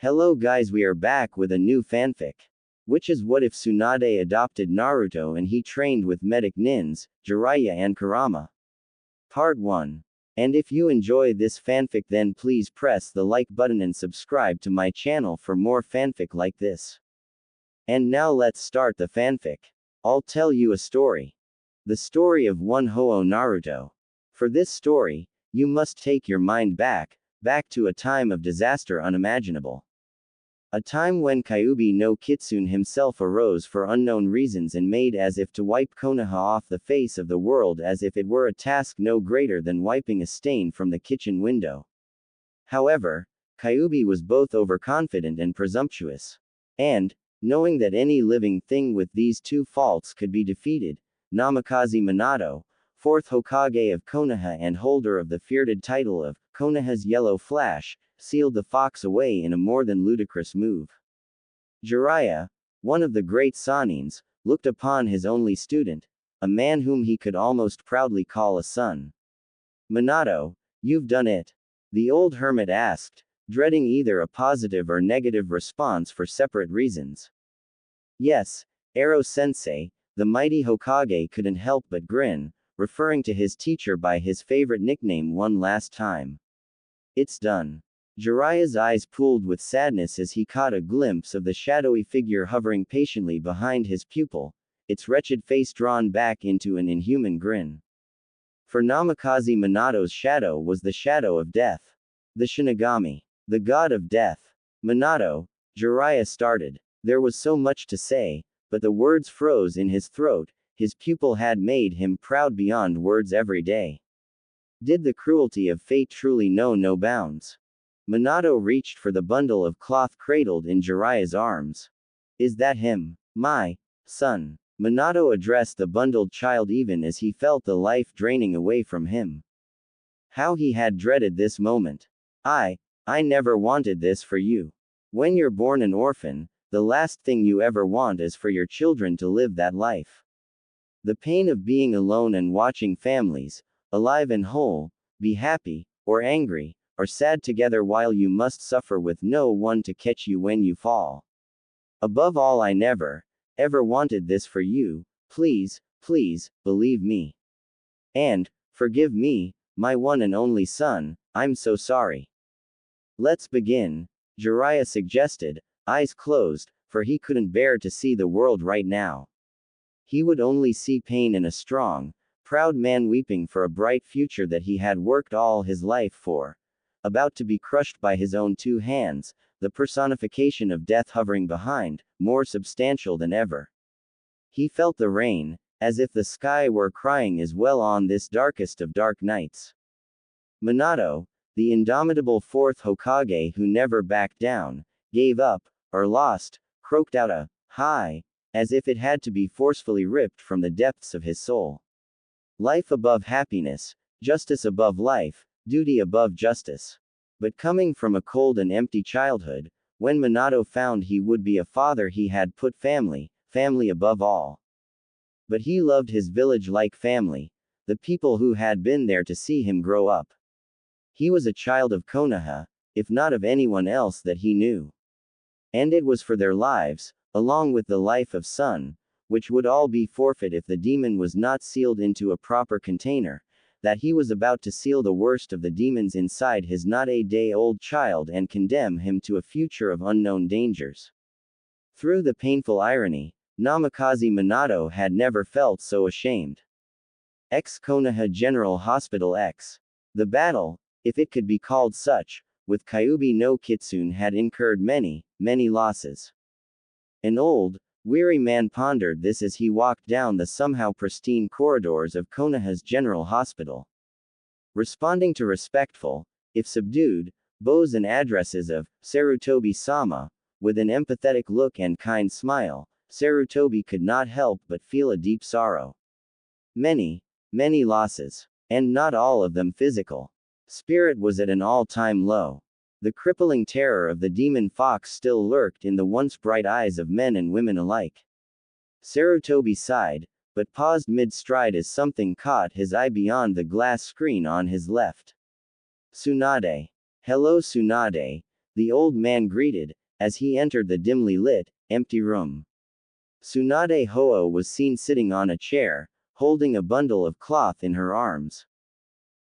Hello guys, we are back with a new fanfic. Which is what if Tsunade adopted Naruto and he trained with medic nins, Jiraiya and Kurama? Part 1. And if you enjoy this fanfic then please press the like button and subscribe to my channel for more fanfic like this. And now let's start the fanfic. I'll tell you a story. The story of one Ho-Oh Naruto. For this story, you must take your mind back to a time of disaster unimaginable. A time when Kyuubi no Kitsune himself arose for unknown reasons and made as if to wipe Konoha off the face of the world as if it were a task no greater than wiping a stain from the kitchen window. However, Kyuubi was both overconfident and presumptuous. And, knowing that any living thing with these two faults could be defeated, Namikaze Minato, 4th Hokage of Konoha and holder of the feared title of Konoha's Yellow Flash, sealed the fox away in a more than ludicrous move. Jiraiya, one of the great Sanins, looked upon his only student, a man whom he could almost proudly call a son. Minato, you've done it? The old hermit asked, dreading either a positive or negative response for separate reasons. Yes, Ero-sensei, the mighty Hokage couldn't help but grin, referring to his teacher by his favorite nickname one last time. It's done. Jiraiya's eyes pooled with sadness as he caught a glimpse of the shadowy figure hovering patiently behind his pupil, its wretched face drawn back into an inhuman grin. For Namikaze Minato's shadow was the shadow of death. The Shinigami. The god of death. Minato, Jiraiya started. There was so much to say, but the words froze in his throat. His pupil had made him proud beyond words every day. Did the cruelty of fate truly know no bounds? Minato reached for the bundle of cloth cradled in Jiraiya's arms. Is that him? My son. Minato addressed the bundled child even as he felt the life draining away from him. How he had dreaded this moment. I never wanted this for you. When you're born an orphan, the last thing you ever want is for your children to live that life. The pain of being alone and watching families, alive and whole, be happy, or angry, or sad together while you must suffer with no one to catch you when you fall. Above all, I never, ever wanted this for you. Please, please, believe me. And, forgive me, my one and only son, I'm so sorry. Let's begin, Jiraiya suggested, eyes closed, for he couldn't bear to see the world right now. He would only see pain in a strong, proud man weeping for a bright future that he had worked all his life for, about to be crushed by his own two hands, the personification of death hovering behind, more substantial than ever. He felt the rain, as if the sky were crying as well on this darkest of dark nights. Minato, the indomitable 4th Hokage who never backed down, gave up, or lost, croaked out a "hi," as if it had to be forcefully ripped from the depths of his soul. Life above happiness, justice above life, duty above justice. But coming from a cold and empty childhood, when Minato found he would be a father, he had put family above all. But he loved his village like family, the people who had been there to see him grow up. He was a child of Konoha, if not of anyone else that he knew. And it was for their lives, along with the life of son, which would all be forfeit if the demon was not sealed into a proper container, that he was about to seal the worst of the demons inside his not-a-day-old child and condemn him to a future of unknown dangers. Through the painful irony, Namikaze Minato had never felt so ashamed. Konoha General Hospital X. The battle, if it could be called such, with Kyuubi no Kitsune had incurred many losses. An old, weary man pondered this as he walked down the somehow pristine corridors of Konoha's General Hospital. Responding to respectful, if subdued, bows and addresses of Sarutobi-sama, with an empathetic look and kind smile, Sarutobi could not help but feel a deep sorrow. Many losses. And not all of them physical. Spirit was at an all-time low. The crippling terror of the demon fox still lurked in the once bright eyes of men and women alike. Sarutobi sighed, but paused mid-stride as something caught his eye beyond the glass screen on his left. Tsunade. Hello Tsunade. the old man greeted, as he entered the dimly lit, empty room. Tsunade Ho was seen sitting on a chair, holding a bundle of cloth in her arms.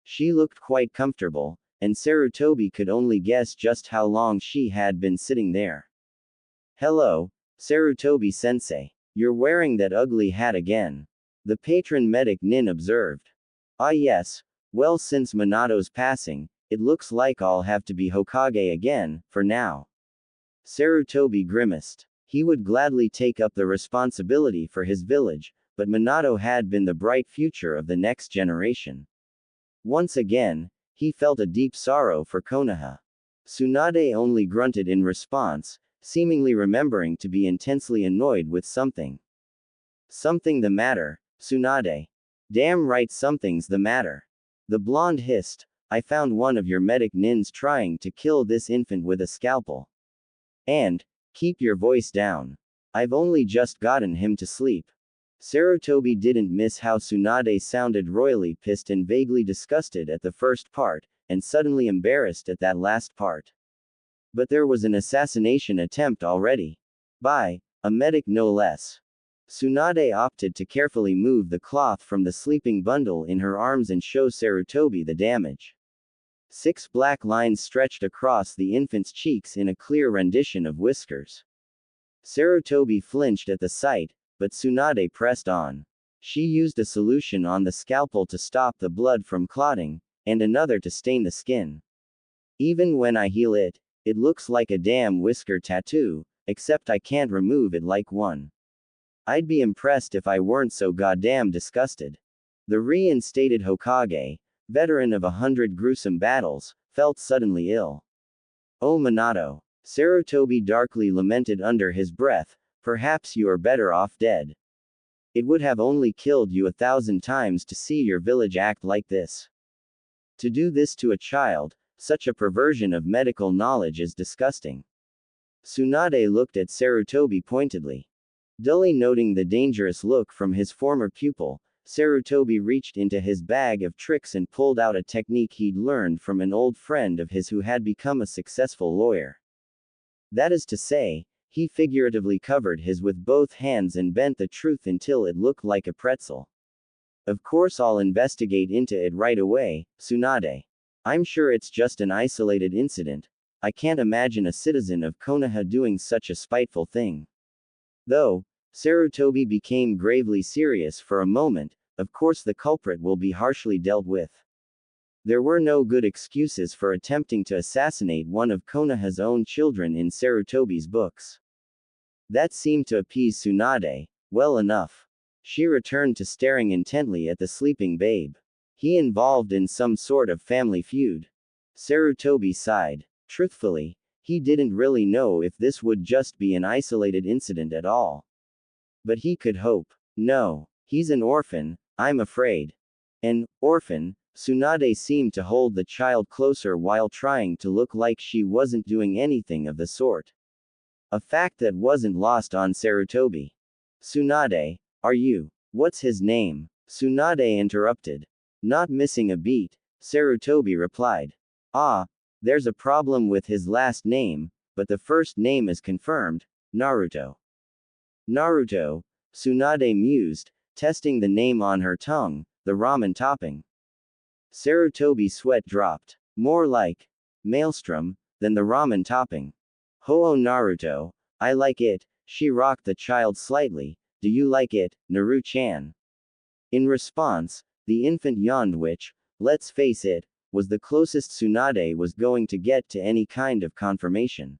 She looked quite comfortable, and Sarutobi could only guess just how long she had been sitting there. Hello, Sarutobi-sensei. You're wearing that ugly hat again. The patron medic Nin observed. Ah yes, well since Minato's passing, it looks like I'll have to be Hokage again, for now. Sarutobi grimaced. He would gladly take up the responsibility for his village, but Minato had been the bright future of the next generation. Once again, he felt a deep sorrow for Konoha. Tsunade only grunted in response, seemingly remembering to be intensely annoyed with something. Something the matter, Tsunade? Damn right something's the matter. The blonde hissed, I found one of your medic nins trying to kill this infant with a scalpel. And, keep your voice down. I've only just gotten him to sleep. Sarutobi didn't miss how Tsunade sounded royally pissed and vaguely disgusted at the first part, and suddenly embarrassed at that last part. But there was an assassination attempt already. By a medic no less. Tsunade opted to carefully move the cloth from the sleeping bundle in her arms and show Sarutobi the damage. 6 black lines stretched across the infant's cheeks in a clear rendition of whiskers. Sarutobi flinched at the sight, but Tsunade pressed on. She used a solution on the scalpel to stop the blood from clotting, and another to stain the skin. Even when I heal it, it looks like a damn whisker tattoo, except I can't remove it like one. I'd be impressed if I weren't so goddamn disgusted. The reinstated Hokage, veteran of 100 gruesome battles, felt suddenly ill. Oh Minato. Sarutobi darkly lamented under his breath, perhaps you are better off dead. It would have only killed you 1,000 times to see your village act like this. To do this to a child, such a perversion of medical knowledge is disgusting. Tsunade looked at Sarutobi pointedly. Dully noting the dangerous look from his former pupil, Sarutobi reached into his bag of tricks and pulled out a technique he'd learned from an old friend of his who had become a successful lawyer. That is to say, he figuratively covered his with both hands and bent the truth until it looked like a pretzel. Of course I'll investigate into it right away, Tsunade. I'm sure it's just an isolated incident. I can't imagine a citizen of Konoha doing such a spiteful thing. Though, Sarutobi became gravely serious for a moment, of course the culprit will be harshly dealt with. There were no good excuses for attempting to assassinate one of Konoha's own children in Sarutobi's books. That seemed to appease Tsunade, well enough. She returned to staring intently at the sleeping babe. He involved in some sort of family feud. Sarutobi sighed. Truthfully, he didn't really know if this would just be an isolated incident at all. But he could hope. No, he's an orphan, I'm afraid. An orphan? Tsunade seemed to hold the child closer while trying to look like she wasn't doing anything of the sort. A fact that wasn't lost on Sarutobi. Tsunade, are you? What's his name? Tsunade interrupted. Not missing a beat, Sarutobi replied. Ah, there's a problem with his last name, but the first name is confirmed, Naruto. Naruto, Tsunade mused, testing the name on her tongue, the ramen topping. Sarutobi's sweat dropped. More like maelstrom than the ramen topping. Ho-oh Naruto, I like it. She rocked the child slightly. Do you like it, Naru-chan? In response, the infant yawned, which, let's face it, was the closest Tsunade was going to get to any kind of confirmation.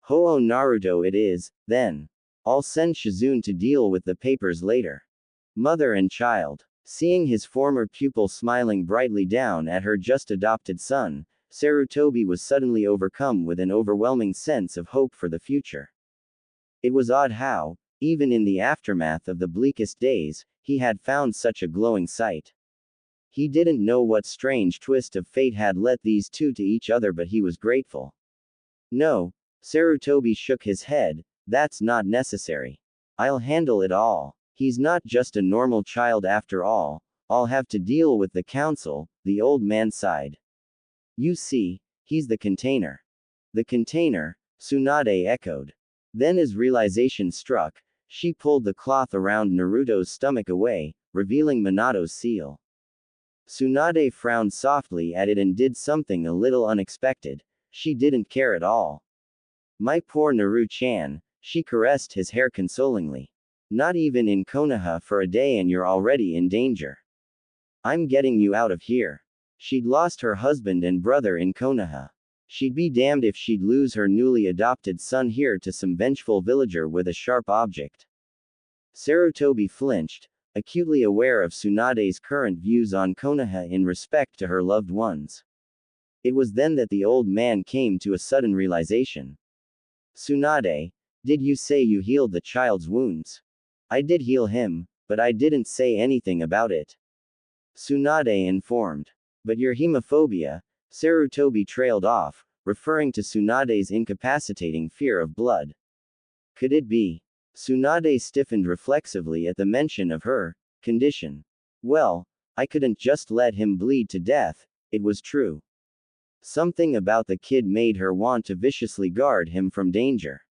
Ho-oh Naruto it is, then. I'll send Shizune to deal with the papers later. Mother and child. Seeing his former pupil smiling brightly down at her just-adopted son, Sarutobi was suddenly overcome with an overwhelming sense of hope for the future. It was odd how, even in the aftermath of the bleakest days, he had found such a glowing sight. He didn't know what strange twist of fate had led these two to each other, but he was grateful. No, Sarutobi shook his head, that's not necessary. I'll handle it all. He's not just a normal child after all. I'll have to deal with the council, the old man sighed. You see, he's the container. The container, Tsunade echoed. Then as realization struck, she pulled the cloth around Naruto's stomach away, revealing Minato's seal. Tsunade frowned softly at it and did something a little unexpected. She didn't care at all. My poor Naru-chan, she caressed his hair consolingly. Not even in Konoha for a day and you're already in danger. I'm getting you out of here. She'd lost her husband and brother in Konoha. She'd be damned if she'd lose her newly adopted son here to some vengeful villager with a sharp object. Sarutobi flinched, acutely aware of Tsunade's current views on Konoha in respect to her loved ones. It was then that the old man came to a sudden realization. Tsunade, did you say you healed the child's wounds? I did heal him, but I didn't say anything about it. Tsunade informed. But your hemophobia, Sarutobi trailed off, referring to Tsunade's incapacitating fear of blood. Could it be? Tsunade stiffened reflexively at the mention of her condition. Well, I couldn't just let him bleed to death, it was true. Something about the kid made her want to viciously guard him from danger.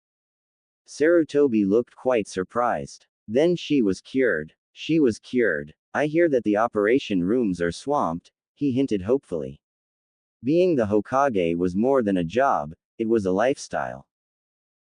Sarutobi looked quite surprised. Then she was cured. She was cured. I hear that the operation rooms are swamped, he hinted hopefully. Being the Hokage was more than a job, it was a lifestyle.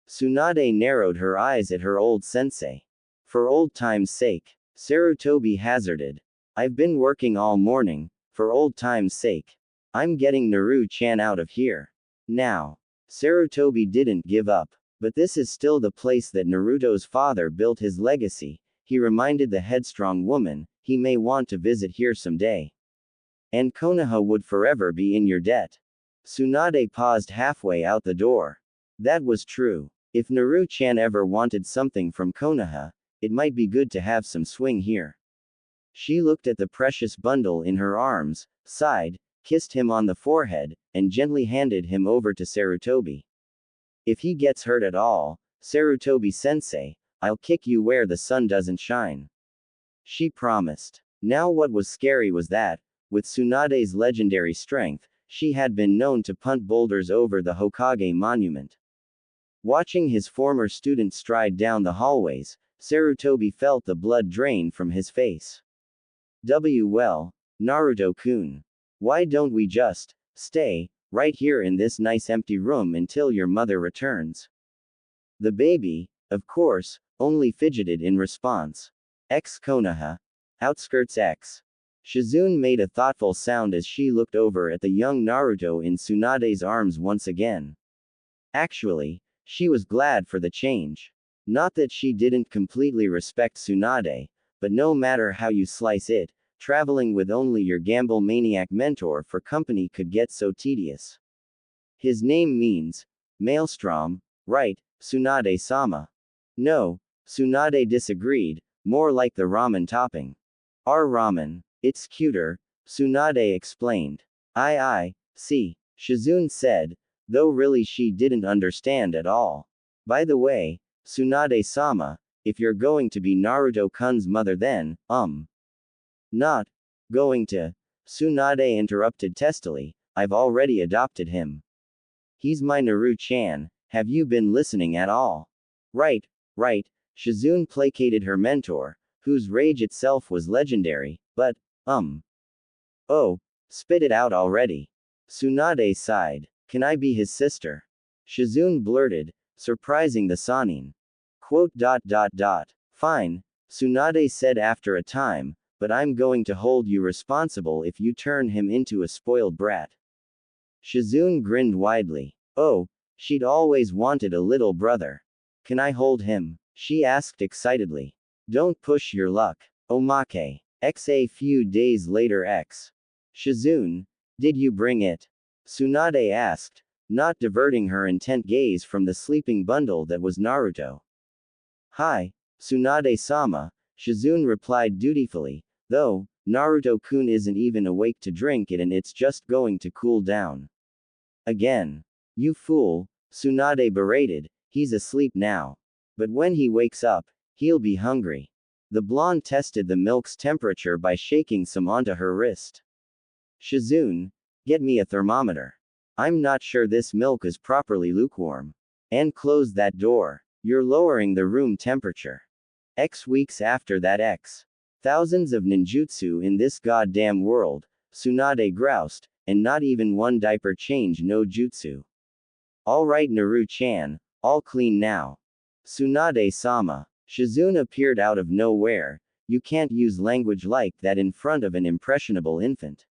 Tsunade narrowed her eyes at her old sensei. For old time's sake, Sarutobi hazarded. I've been working all morning, for old time's sake. I'm getting Naru-chan out of here. Now. Sarutobi didn't give up. But this is still the place that Naruto's father built his legacy, he reminded the headstrong woman, he may want to visit here someday. And Konoha would forever be in your debt. Tsunade paused halfway out the door. That was true. If Naru-chan ever wanted something from Konoha, it might be good to have some swing here. She looked at the precious bundle in her arms, sighed, kissed him on the forehead, and gently handed him over to Sarutobi. If he gets hurt at all, Sarutobi-sensei, I'll kick you where the sun doesn't shine. She promised. Now what was scary was that, with Tsunade's legendary strength, she had been known to punt boulders over the Hokage monument. Watching his former student stride down the hallways, Sarutobi felt the blood drain from his face. Well, Naruto-kun. Why don't we just stay right here in this nice empty room until your mother returns? The baby, of course, only fidgeted in response. Konoha. Outskirts X. Shizune made a thoughtful sound as she looked over at the young Naruto in Tsunade's arms once again. Actually, she was glad for the change. Not that she didn't completely respect Tsunade, but no matter how you slice it, traveling with only your gamble maniac mentor for company could get so tedious. His name means maelstrom, right, Tsunade-sama? No, Tsunade disagreed, more like the ramen topping. Our ramen, it's cuter, Tsunade explained. I see, Shizune said, though really she didn't understand at all. By the way, Tsunade-sama, if you're going to be Naruto-kun's mother then, Not going to, Tsunade interrupted testily, I've already adopted him. He's my Naru-chan, have you been listening at all? Right, Shizune placated her mentor, whose rage itself was legendary, but, Oh, spit it out already. Tsunade sighed. Can I be his sister? Shizune blurted, surprising the Sanin. Fine, Tsunade said after a time, but I'm going to hold you responsible if you turn him into a spoiled brat. Shizune grinned widely. Oh, she'd always wanted a little brother. Can I hold him? She asked excitedly. Don't push your luck. Omake. A few days later Shizune, did you bring it? Tsunade asked, not diverting her intent gaze from the sleeping bundle that was Naruto. Hi, Tsunade-sama, Shizune replied dutifully, though, Naruto-kun isn't even awake to drink it and it's just going to cool down. Again. You fool, Tsunade berated, he's asleep now. But when he wakes up, he'll be hungry. The blonde tested the milk's temperature by shaking some onto her wrist. Shizune, get me a thermometer. I'm not sure this milk is properly lukewarm. And close that door. You're lowering the room temperature. X weeks after that X. Thousands of ninjutsu in this goddamn world, Tsunade groused, and not even one diaper change no jutsu. Alright Naru-chan, all clean now. Tsunade-sama. Shizune appeared out of nowhere. You can't use language like that in front of an impressionable infant.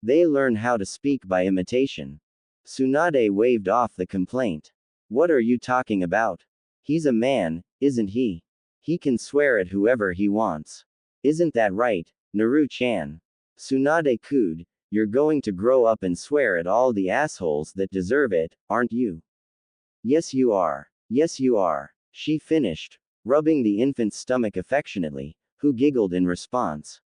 They learn how to speak by imitation. Tsunade waved off the complaint. What are you talking about? He's a man, isn't he? He can swear at whoever he wants. Isn't that right, Naru-chan? Tsunade cooed, you're going to grow up and swear at all the assholes that deserve it, aren't you? Yes you are. Yes you are. She finished, rubbing the infant's stomach affectionately, who giggled in response.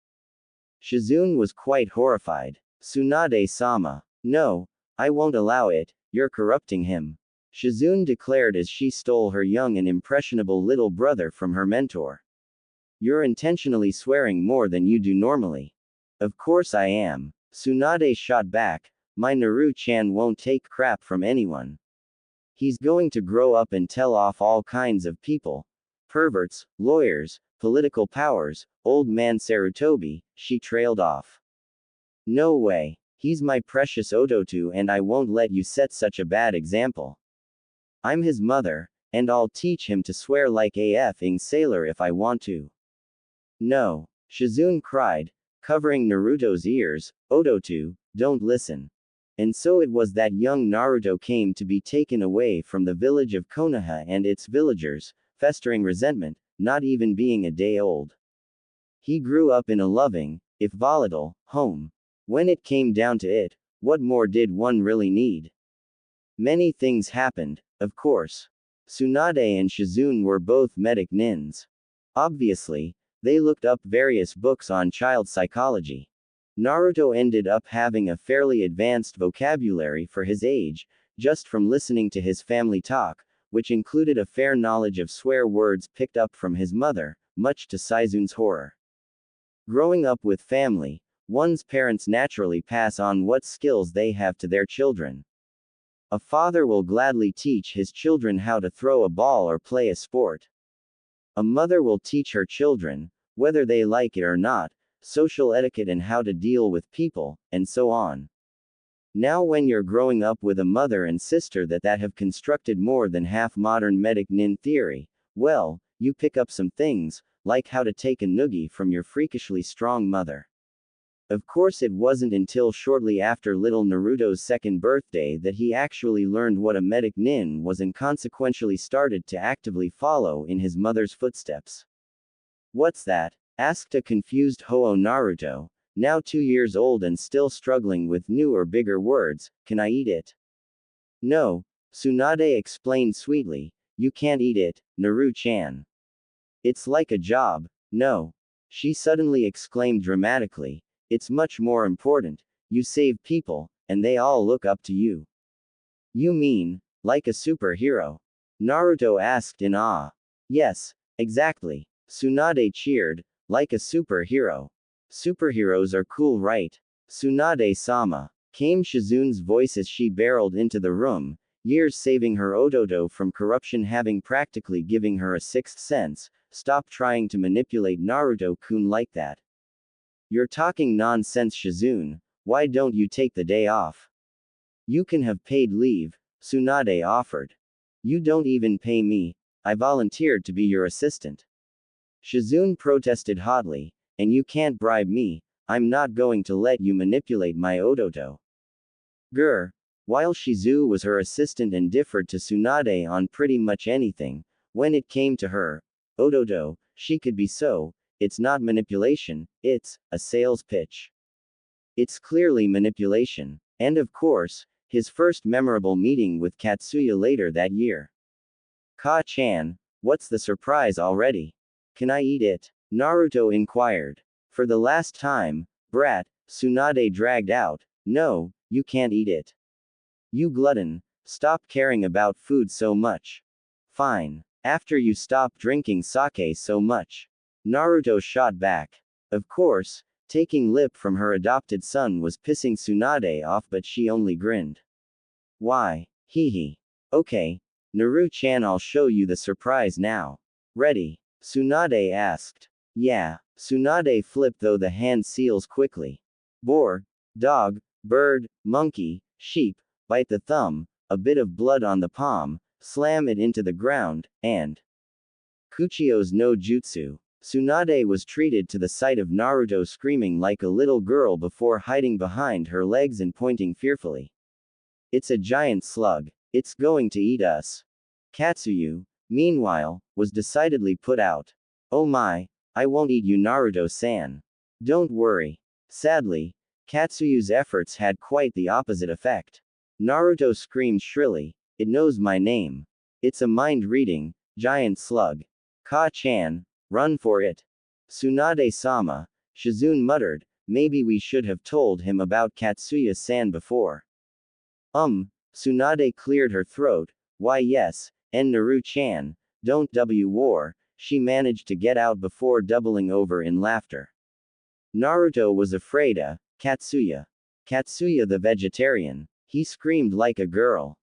Shizune was quite horrified. Tsunade-sama. No, I won't allow it, you're corrupting him. Shizune declared as she stole her young and impressionable little brother from her mentor. You're intentionally swearing more than you do normally. Of course I am. Tsunade shot back, my Naru-chan won't take crap from anyone. He's going to grow up and tell off all kinds of people. Perverts, lawyers, political powers, old man Sarutobi, she trailed off. No way. He's my precious Ototo and I won't let you set such a bad example. I'm his mother, and I'll teach him to swear like a effing sailor if I want to. No. Shizune cried, covering Naruto's ears, Ototo, don't listen. And so it was that young Naruto came to be taken away from the village of Konoha and its villagers, festering resentment, not even being a day old. He grew up in a loving, if volatile, home. When it came down to it, what more did one really need? Many things happened, of course. Tsunade and Shizune were both medic nins. Obviously, they looked up various books on child psychology. Naruto ended up having a fairly advanced vocabulary for his age, just from listening to his family talk, which included a fair knowledge of swear words picked up from his mother, much to Saizune's horror. Growing up with family, one's parents naturally pass on what skills they have to their children. A father will gladly teach his children how to throw a ball or play a sport. A mother will teach her children, whether they like it or not, social etiquette and how to deal with people, and so on. Now when you're growing up with a mother and sister that have constructed more than half modern medic nin theory, well, you pick up some things, like how to take a noogie from your freakishly strong mother. Of course it wasn't until shortly after little Naruto's second birthday that he actually learned what a medic nin was and consequentially started to actively follow in his mother's footsteps. What's that? Asked a confused Ho-Oh Naruto, now 2 years old and still struggling with new or bigger words. Can I eat it? No, Tsunade explained sweetly, you can't eat it, Naru-chan. It's like a job. No. She suddenly exclaimed dramatically, it's much more important, you save people, and they all look up to you. You mean, like a superhero? Naruto asked in awe. Yes, exactly. Tsunade cheered, like a superhero. Superheroes are cool, right? Tsunade-sama. Came Shizune's voice as she barreled into the room, years saving her Ototo from corruption having practically giving her a sixth sense. Stop trying to manipulate Naruto-kun like that. You're talking nonsense, Shizune. Why don't you take the day off? You can have paid leave, Tsunade offered. You don't even pay me. I volunteered to be your assistant. Shizune protested hotly, and you can't bribe me. I'm not going to let you manipulate my Ototo. Grr. While Shizu was her assistant and differed to Tsunade on pretty much anything, when it came to her Ototo, she could be so. It's not manipulation, it's a sales pitch. It's clearly manipulation. And of course, his first memorable meeting with Katsuya later that year. Ka-chan, what's the surprise already? Can I eat it? Naruto inquired. For the last time, brat, Tsunade dragged out, no, you can't eat it. You glutton, stop caring about food so much. Fine. After you stop drinking sake so much. Naruto shot back. Of course, taking lip from her adopted son was pissing Tsunade off, but she only grinned. Why? Hee hee. Okay. Naru-chan, I'll show you the surprise now. Ready? Tsunade asked. Yeah. Tsunade flipped though the hand seals quickly. Boar, dog, bird, monkey, sheep, bite the thumb, a bit of blood on the palm, slam it into the ground, and Kuchio's no jutsu. Tsunade was treated to the sight of Naruto screaming like a little girl before hiding behind her legs and pointing fearfully. It's a giant slug. It's going to eat us. Katsuyu, meanwhile, was decidedly put out. Oh my, I won't eat you, Naruto-san. Don't worry. Sadly, Katsuyu's efforts had quite the opposite effect. Naruto screamed shrilly, it knows my name. It's a mind-reading, giant slug. Ka-chan, run for it. Tsunade-sama, Shizune muttered, maybe we should have told him about Katsuya-san before. Tsunade cleared her throat, why yes, and Naru-chan, don't war, she managed to get out before doubling over in laughter. Naruto was afraid Katsuya. Katsuya the vegetarian. He screamed like a girl.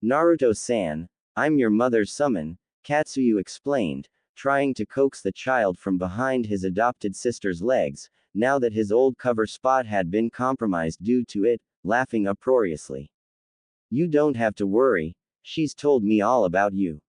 Naruto-san, I'm your mother's summon, Katsuyu explained, trying to coax the child from behind his adopted sister's legs, now that his old cover spot had been compromised due to it, laughing uproariously. You don't have to worry, she's told me all about you.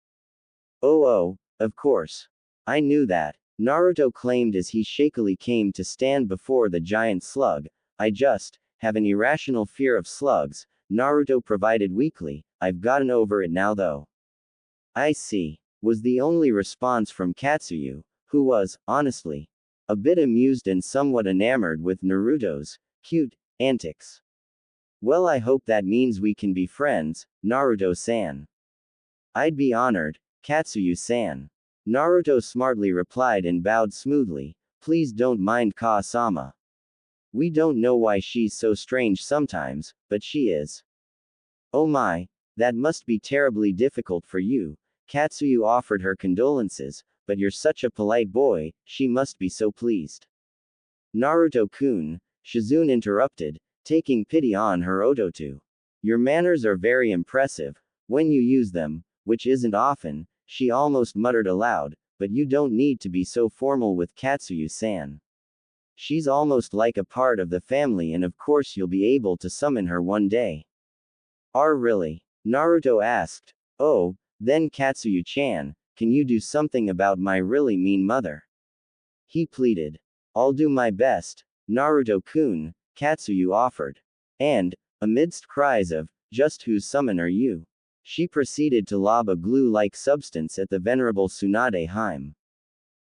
Oh, of course. I knew that, Naruto claimed as he shakily came to stand before the giant slug. I just have an irrational fear of slugs, Naruto provided weakly. I've gotten over it now though. I see, was the only response from Katsuyu, who was, honestly, a bit amused and somewhat enamored with Naruto's cute antics. Well, I hope that means we can be friends, Naruto-san. I'd be honored, Katsuyu-san. Naruto smartly replied and bowed smoothly, please don't mind Ka-sama. We don't know why she's so strange sometimes, but she is. Oh my, that must be terribly difficult for you. Katsuyu offered her condolences, but you're such a polite boy, she must be so pleased. Naruto-kun, Shizune interrupted, taking pity on her Ototo. Your manners are very impressive, when you use them, which isn't often, she almost muttered aloud, but you don't need to be so formal with Katsuyu-san. She's almost like a part of the family and of course you'll be able to summon her one day. Really? Naruto asked. Oh, then Katsuyu-chan, can you do something about my really mean mother? He pleaded. I'll do my best, Naruto-kun, Katsuyu offered. And, amidst cries of, just whose summon are you? She proceeded to lob a glue-like substance at the venerable Tsunade Haim.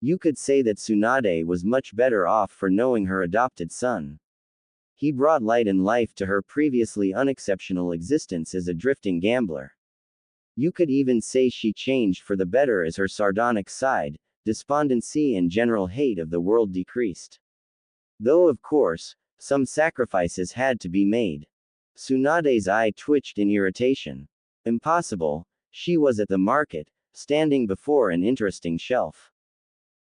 You could say that Tsunade was much better off for knowing her adopted son. He brought light and life to her previously unexceptional existence as a drifting gambler. You could even say she changed for the better as her sardonic side, despondency and general hate of the world decreased. Though of course, some sacrifices had to be made. Tsunade's eye twitched in irritation. Impossible, she was at the market, standing before an interesting shelf.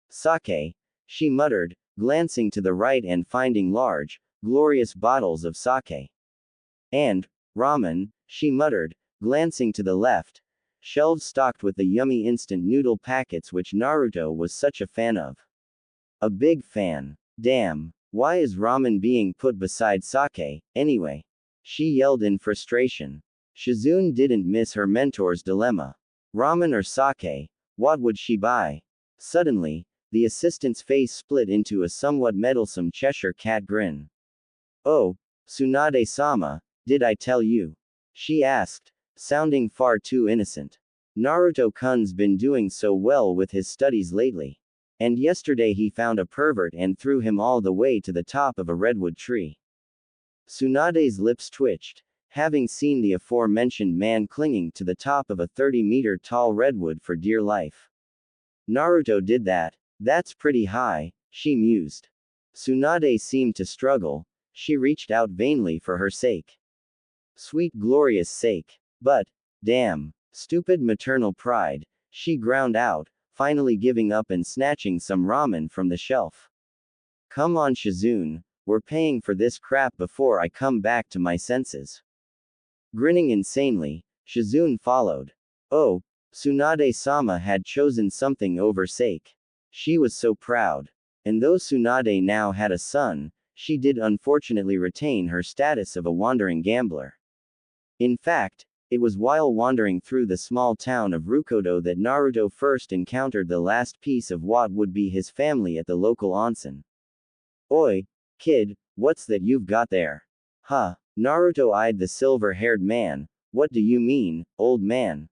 Sake, she muttered, glancing to the right and finding large, glorious bottles of sake. And, ramen, she muttered, glancing to the left, shelves stocked with the yummy instant noodle packets which Naruto was such a fan of. A big fan. Damn, why is ramen being put beside sake, anyway? She yelled in frustration. Shizune didn't miss her mentor's dilemma. Ramen or sake, what would she buy? Suddenly, the assistant's face split into a somewhat meddlesome Cheshire cat grin. Oh, Tsunade-sama, did I tell you? She asked, sounding far too innocent. Naruto-kun's been doing so well with his studies lately. And yesterday he found a pervert and threw him all the way to the top of a redwood tree. Tsunade's lips twitched, having seen the aforementioned man clinging to the top of a 30-meter tall redwood for dear life. Naruto did that. That's pretty high, she mused. Tsunade seemed to struggle. She reached out vainly for her sake. Sweet glorious sake. But, damn, stupid maternal pride, she ground out, finally giving up and snatching some ramen from the shelf. Come on Shizune, we're paying for this crap before I come back to my senses. Grinning insanely, Shizune followed. Oh, Tsunade-sama had chosen something over sake. She was so proud. And though Tsunade now had a son, she did unfortunately retain her status of a wandering gambler. In fact, it was while wandering through the small town of Rukodo that Naruto first encountered the last piece of what would be his family at the local onsen. Oi, kid, what's that you've got there? Huh? Naruto eyed the silver-haired man. What do you mean, old man?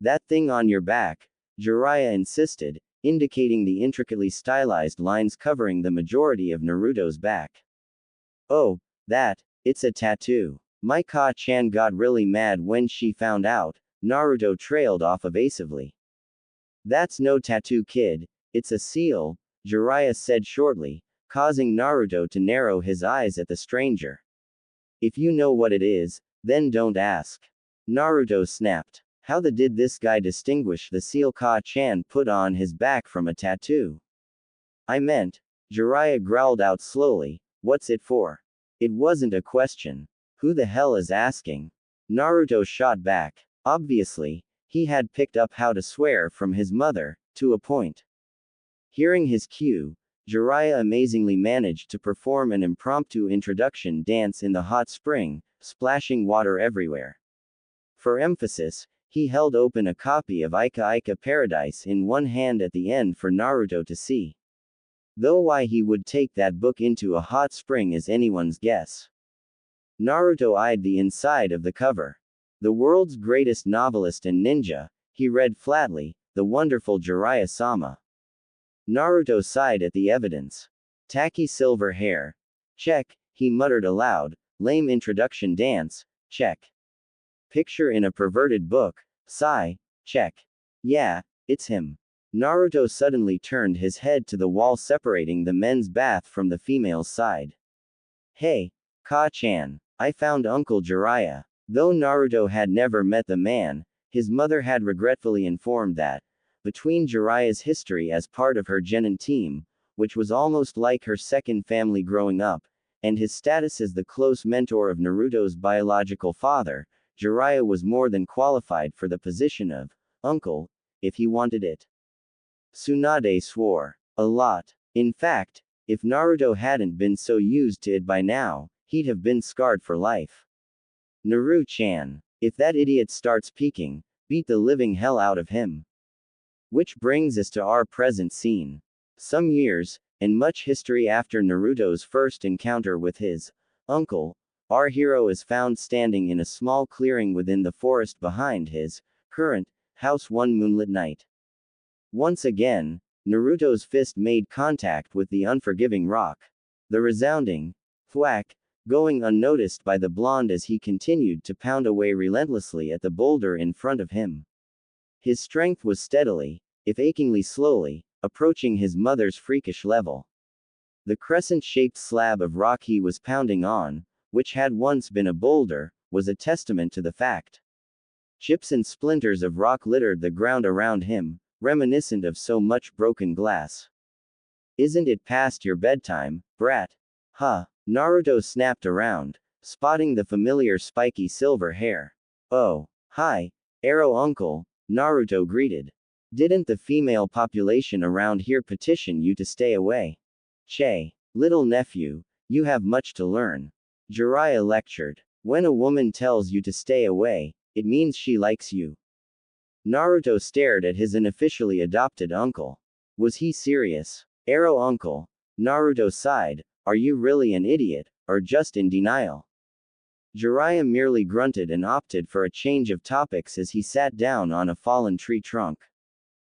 That thing on your back, Jiraiya insisted, indicating the intricately stylized lines covering the majority of Naruto's back. Oh, it's a tattoo. My Ka-chan got really mad when she found out. Naruto trailed off evasively. That's no tattoo, kid, it's a seal, Jiraiya said shortly, causing Naruto to narrow his eyes at the stranger. If you know what it is, then don't ask. Naruto snapped. How did this guy distinguish the seal Ka-chan put on his back from a tattoo? I meant, Jiraiya growled out slowly, what's it for? It wasn't a question. Who the hell is asking? Naruto shot back. Obviously, he had picked up how to swear from his mother, to a point. Hearing his cue, Jiraiya amazingly managed to perform an impromptu introduction dance in the hot spring, splashing water everywhere. For emphasis, he held open a copy of Ika Ika Paradise in one hand at the end for Naruto to see. Though why he would take that book into a hot spring is anyone's guess. Naruto eyed the inside of the cover. The world's greatest novelist and ninja, he read flatly, the wonderful Jiraiya-sama. Naruto sighed at the evidence. Tacky silver hair. Check, he muttered aloud, lame introduction dance, check. Picture in a perverted book, sigh, check. Yeah, it's him. Naruto suddenly turned his head to the wall separating the men's bath from the female's side. Hey, Ka-chan, I found Uncle Jiraiya. Though Naruto had never met the man, his mother had regretfully informed that, between Jiraiya's history as part of her genin team, which was almost like her second family growing up, and his status as the close mentor of Naruto's biological father, Jiraiya was more than qualified for the position of uncle, if he wanted it. Tsunade swore. A lot. In fact, if Naruto hadn't been so used to it by now, he'd have been scarred for life. Naru-chan, if that idiot starts peeking, beat the living hell out of him. Which brings us to our present scene. Some years, and much history after Naruto's first encounter with his uncle, our hero is found standing in a small clearing within the forest behind his current house one moonlit night. Once again, Naruto's fist made contact with the unforgiving rock. The resounding thwack, going unnoticed by the blonde as he continued to pound away relentlessly at the boulder in front of him. His strength was steadily, if achingly slowly, approaching his mother's freakish level. The crescent-shaped slab of rock he was pounding on, which had once been a boulder, was a testament to the fact. Chips and splinters of rock littered the ground around him, reminiscent of so much broken glass. Isn't it past your bedtime, brat? Huh? Naruto snapped around, spotting the familiar spiky silver hair. Oh, hi, Arrow uncle, Naruto greeted. Didn't the female population around here petition you to stay away? Che, little nephew, you have much to learn. Jiraiya lectured. When a woman tells you to stay away, it means she likes you. Naruto stared at his unofficially adopted uncle. Was he serious? Arrow uncle, Naruto sighed, are you really an idiot, or just in denial? Jiraiya merely grunted and opted for a change of topics as he sat down on a fallen tree trunk.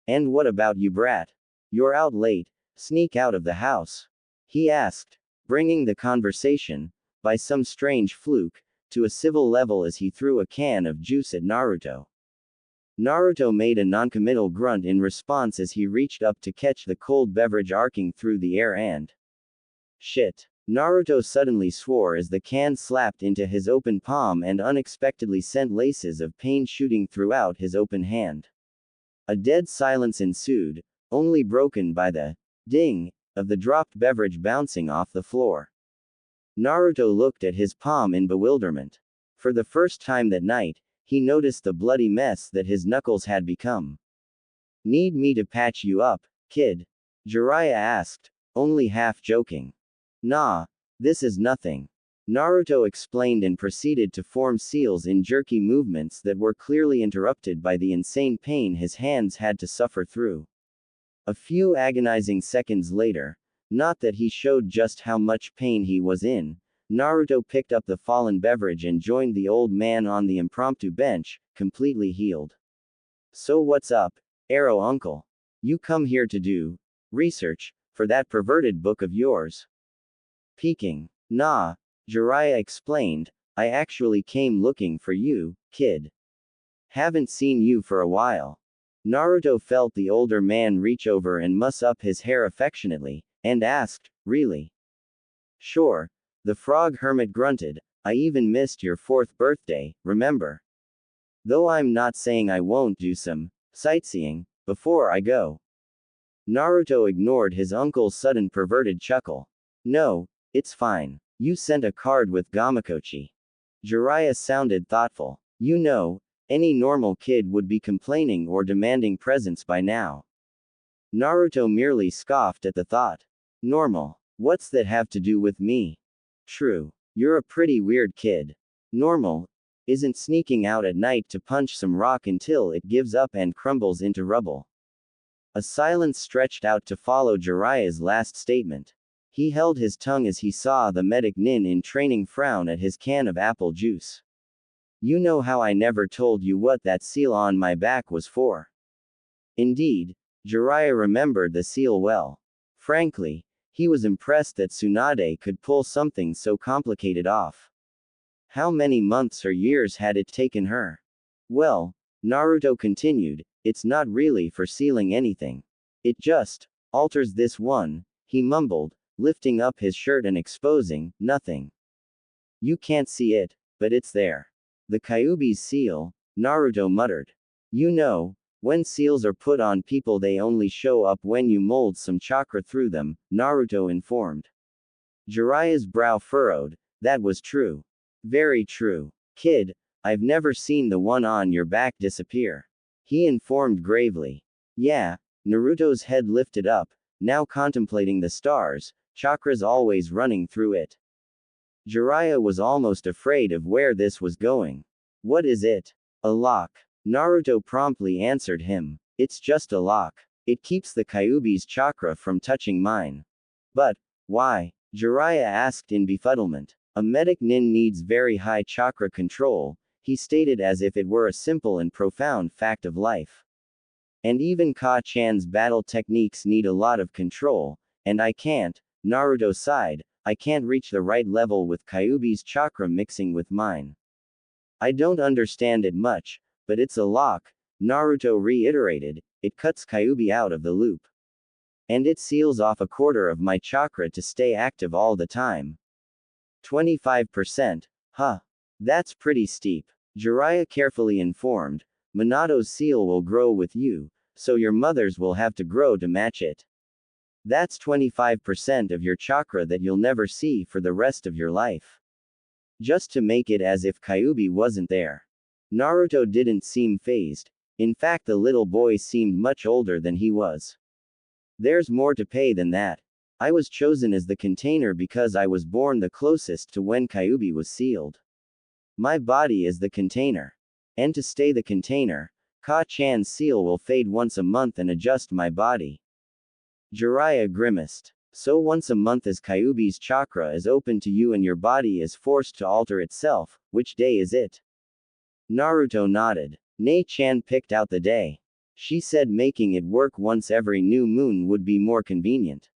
And what about you, brat? You're out late, sneak out of the house? He asked, bringing the conversation, by some strange fluke, to a civil level as he threw a can of juice at Naruto. Naruto made a noncommittal grunt in response as he reached up to catch the cold beverage arcing through the air and shit. Naruto suddenly swore as the can slapped into his open palm and unexpectedly sent laces of pain shooting throughout his open hand. A dead silence ensued, only broken by the ding of the dropped beverage bouncing off the floor. Naruto looked at his palm in bewilderment. For the first time that night, he noticed the bloody mess that his knuckles had become. Need me to patch you up, kid? Jiraiya asked, only half joking. Nah, this is nothing. Naruto explained and proceeded to form seals in jerky movements that were clearly interrupted by the insane pain his hands had to suffer through. A few agonizing seconds later, not that he showed just how much pain he was in, Naruto picked up the fallen beverage and joined the old man on the impromptu bench, completely healed. So what's up, Arrow uncle? You come here to do research for that perverted book of yours? Peeking. Nah, Jiraiya explained, I actually came looking for you, kid. Haven't seen you for a while. Naruto felt the older man reach over and muss up his hair affectionately, and asked, really? Sure. The frog hermit grunted, I even missed your 4th birthday, remember? Though I'm not saying I won't do some sightseeing before I go. Naruto ignored his uncle's sudden perverted chuckle. No, it's fine. You sent a card with Gamakochi. Jiraiya sounded thoughtful. You know, any normal kid would be complaining or demanding presents by now. Naruto merely scoffed at the thought. Normal. What's that have to do with me? True. You're a pretty weird kid. Normal isn't sneaking out at night to punch some rock until it gives up and crumbles into rubble. A silence stretched out to follow Jiraiya's last statement. He held his tongue as he saw the medic nin in training frown at his can of apple juice. You know how I never told you what that seal on my back was for. Indeed, Jiraiya remembered the seal well. Frankly, he was impressed that Tsunade could pull something so complicated off. How many months or years had it taken her? Well, Naruto continued, it's not really for sealing anything. It just alters this one, he mumbled, lifting up his shirt and exposing nothing. You can't see it, but it's there. The Kyuubi's seal, Naruto muttered. You know, when seals are put on people they only show up when you mold some chakra through them, Naruto informed. Jiraiya's brow furrowed, that was true. Very true. Kid, I've never seen the one on your back disappear. He informed gravely. Yeah, Naruto's head lifted up, now contemplating the stars, chakras always running through it. Jiraiya was almost afraid of where this was going. What is it? A lock. Naruto promptly answered him. It's just a lock. It keeps the Kyuubi's chakra from touching mine. But, why? Jiraiya asked in befuddlement. A medic nin needs very high chakra control, he stated as if it were a simple and profound fact of life. And even Ka-chan's battle techniques need a lot of control, and I can't, Naruto sighed, I can't reach the right level with Kyuubi's chakra mixing with mine. I don't understand it much, but it's a lock, Naruto reiterated, it cuts Kyuubi out of the loop. And it seals off a quarter of my chakra to stay active all the time. 25%, huh? That's pretty steep. Jiraiya carefully informed, Minato's seal will grow with you, so your mother's will have to grow to match it. That's 25% of your chakra that you'll never see for the rest of your life. Just to make it as if Kyuubi wasn't there. Naruto didn't seem fazed. In fact, the little boy seemed much older than he was. There's more to pay than that. I was chosen as the container because I was born the closest to when Kyuubi was sealed. My body is the container. And to stay the container, Ka-chan's seal will fade once a month and adjust my body. Jiraiya grimaced. So once a month as Kyuubi's chakra is open to you and your body is forced to alter itself, which day is it? Naruto nodded. Nei-chan picked out the day. She said making it work once every new moon would be more convenient.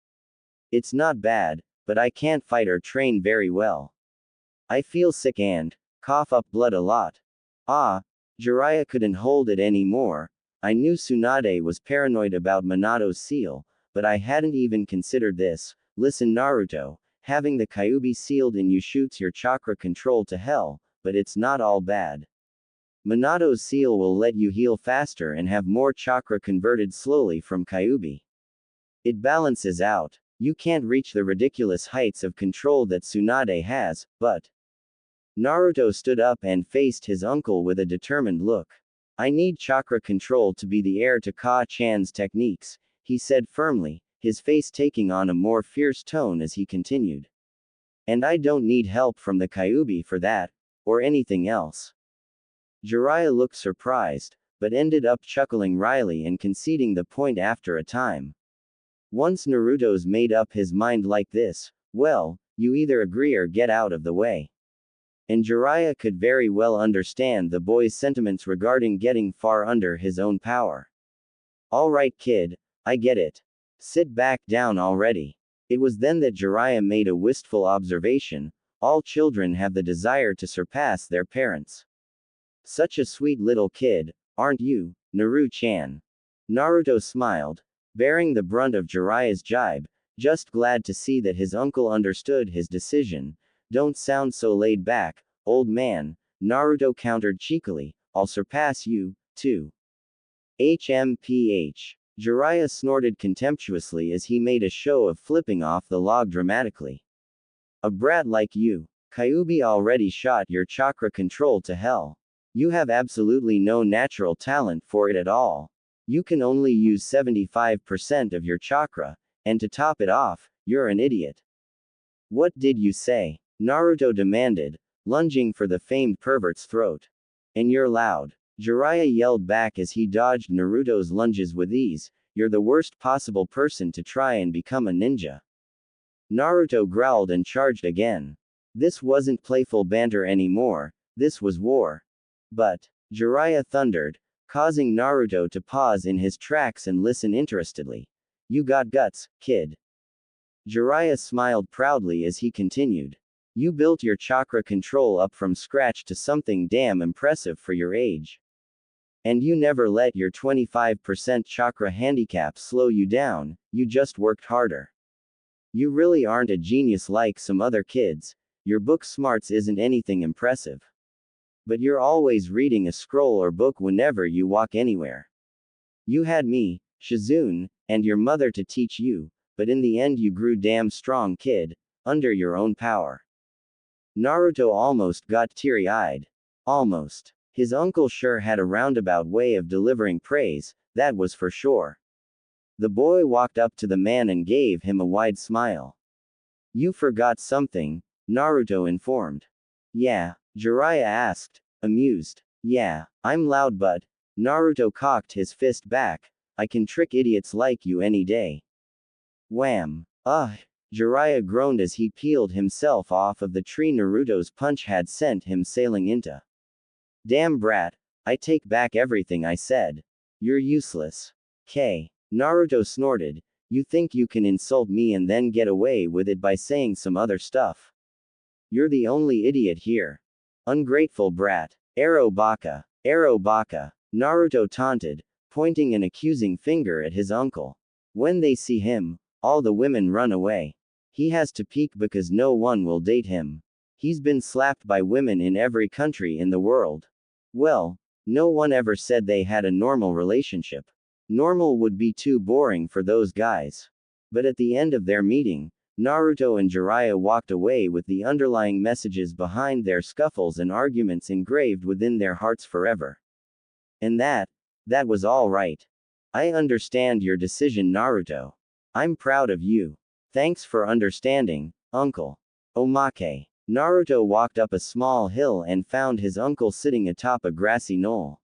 It's not bad, but I can't fight or train very well. I feel sick and cough up blood a lot. Ah, Jiraiya couldn't hold it anymore. I knew Tsunade was paranoid about Minato's seal, but I hadn't even considered this. Listen Naruto, having the Kyuubi sealed in you shoots your chakra control to hell, but it's not all bad. Minato's seal will let you heal faster and have more chakra converted slowly from Kyuubi. It balances out. You can't reach the ridiculous heights of control that Tsunade has, but Naruto stood up and faced his uncle with a determined look. I need chakra control to be the heir to Ka-chan's techniques, he said firmly, his face taking on a more fierce tone as he continued. And I don't need help from the Kyuubi for that, or anything else. Jiraiya looked surprised, but ended up chuckling wryly and conceding the point after a time. Once Naruto's made up his mind like this, well, you either agree or get out of the way. And Jiraiya could very well understand the boy's sentiments regarding getting far under his own power. Alright kid, I get it. Sit back down already. It was then that Jiraiya made a wistful observation, all children have the desire to surpass their parents. Such a sweet little kid, aren't you, Naru-chan? Naruto smiled, bearing the brunt of Jiraiya's jibe, just glad to see that his uncle understood his decision. Don't sound so laid back, old man, Naruto countered cheekily, I'll surpass you, too. HMPH. Jiraiya snorted contemptuously as he made a show of flipping off the log dramatically. A brat like you, Kyuubi already shot your chakra control to hell. You have absolutely no natural talent for it at all. You can only use 75% of your chakra, and to top it off, you're an idiot. What did you say? Naruto demanded, lunging for the famed pervert's throat. And you're loud. Jiraiya yelled back as he dodged Naruto's lunges with ease, you're the worst possible person to try and become a ninja. Naruto growled and charged again. This wasn't playful banter anymore, this was war. But, Jiraiya thundered, causing Naruto to pause in his tracks and listen interestedly. You got guts, kid. Jiraiya smiled proudly as he continued. You built your chakra control up from scratch to something damn impressive for your age. And you never let your 25% chakra handicap slow you down, you just worked harder. You really aren't a genius like some other kids, your book smarts isn't anything impressive. But you're always reading a scroll or book whenever you walk anywhere. You had me, Shizune, and your mother to teach you, but in the end you grew damn strong kid, under your own power. Naruto almost got teary-eyed. Almost. His uncle sure had a roundabout way of delivering praise, that was for sure. The boy walked up to the man and gave him a wide smile. You forgot something, Naruto informed. Yeah, Jiraiya asked, amused. Yeah, I'm loud but, Naruto cocked his fist back, I can trick idiots like you any day. Wham! Ugh! Jiraiya groaned as he peeled himself off of the tree Naruto's punch had sent him sailing into. Damn brat, I take back everything I said. You're useless. K. Naruto snorted, you think you can insult me and then get away with it by saying some other stuff. You're the only idiot here. Ungrateful brat. Arrow baka. Arrow baka. Naruto taunted, pointing an accusing finger at his uncle. When they see him, all the women run away. He has to peek because no one will date him. He's been slapped by women in every country in the world. Well, no one ever said they had a normal relationship. Normal would be too boring for those guys. But at the end of their meeting, Naruto and Jiraiya walked away with the underlying messages behind their scuffles and arguments engraved within their hearts forever. And that was all right. I understand your decision, Naruto. I'm proud of you. Thanks for understanding, uncle. Omake. Naruto walked up a small hill and found his uncle sitting atop a grassy knoll.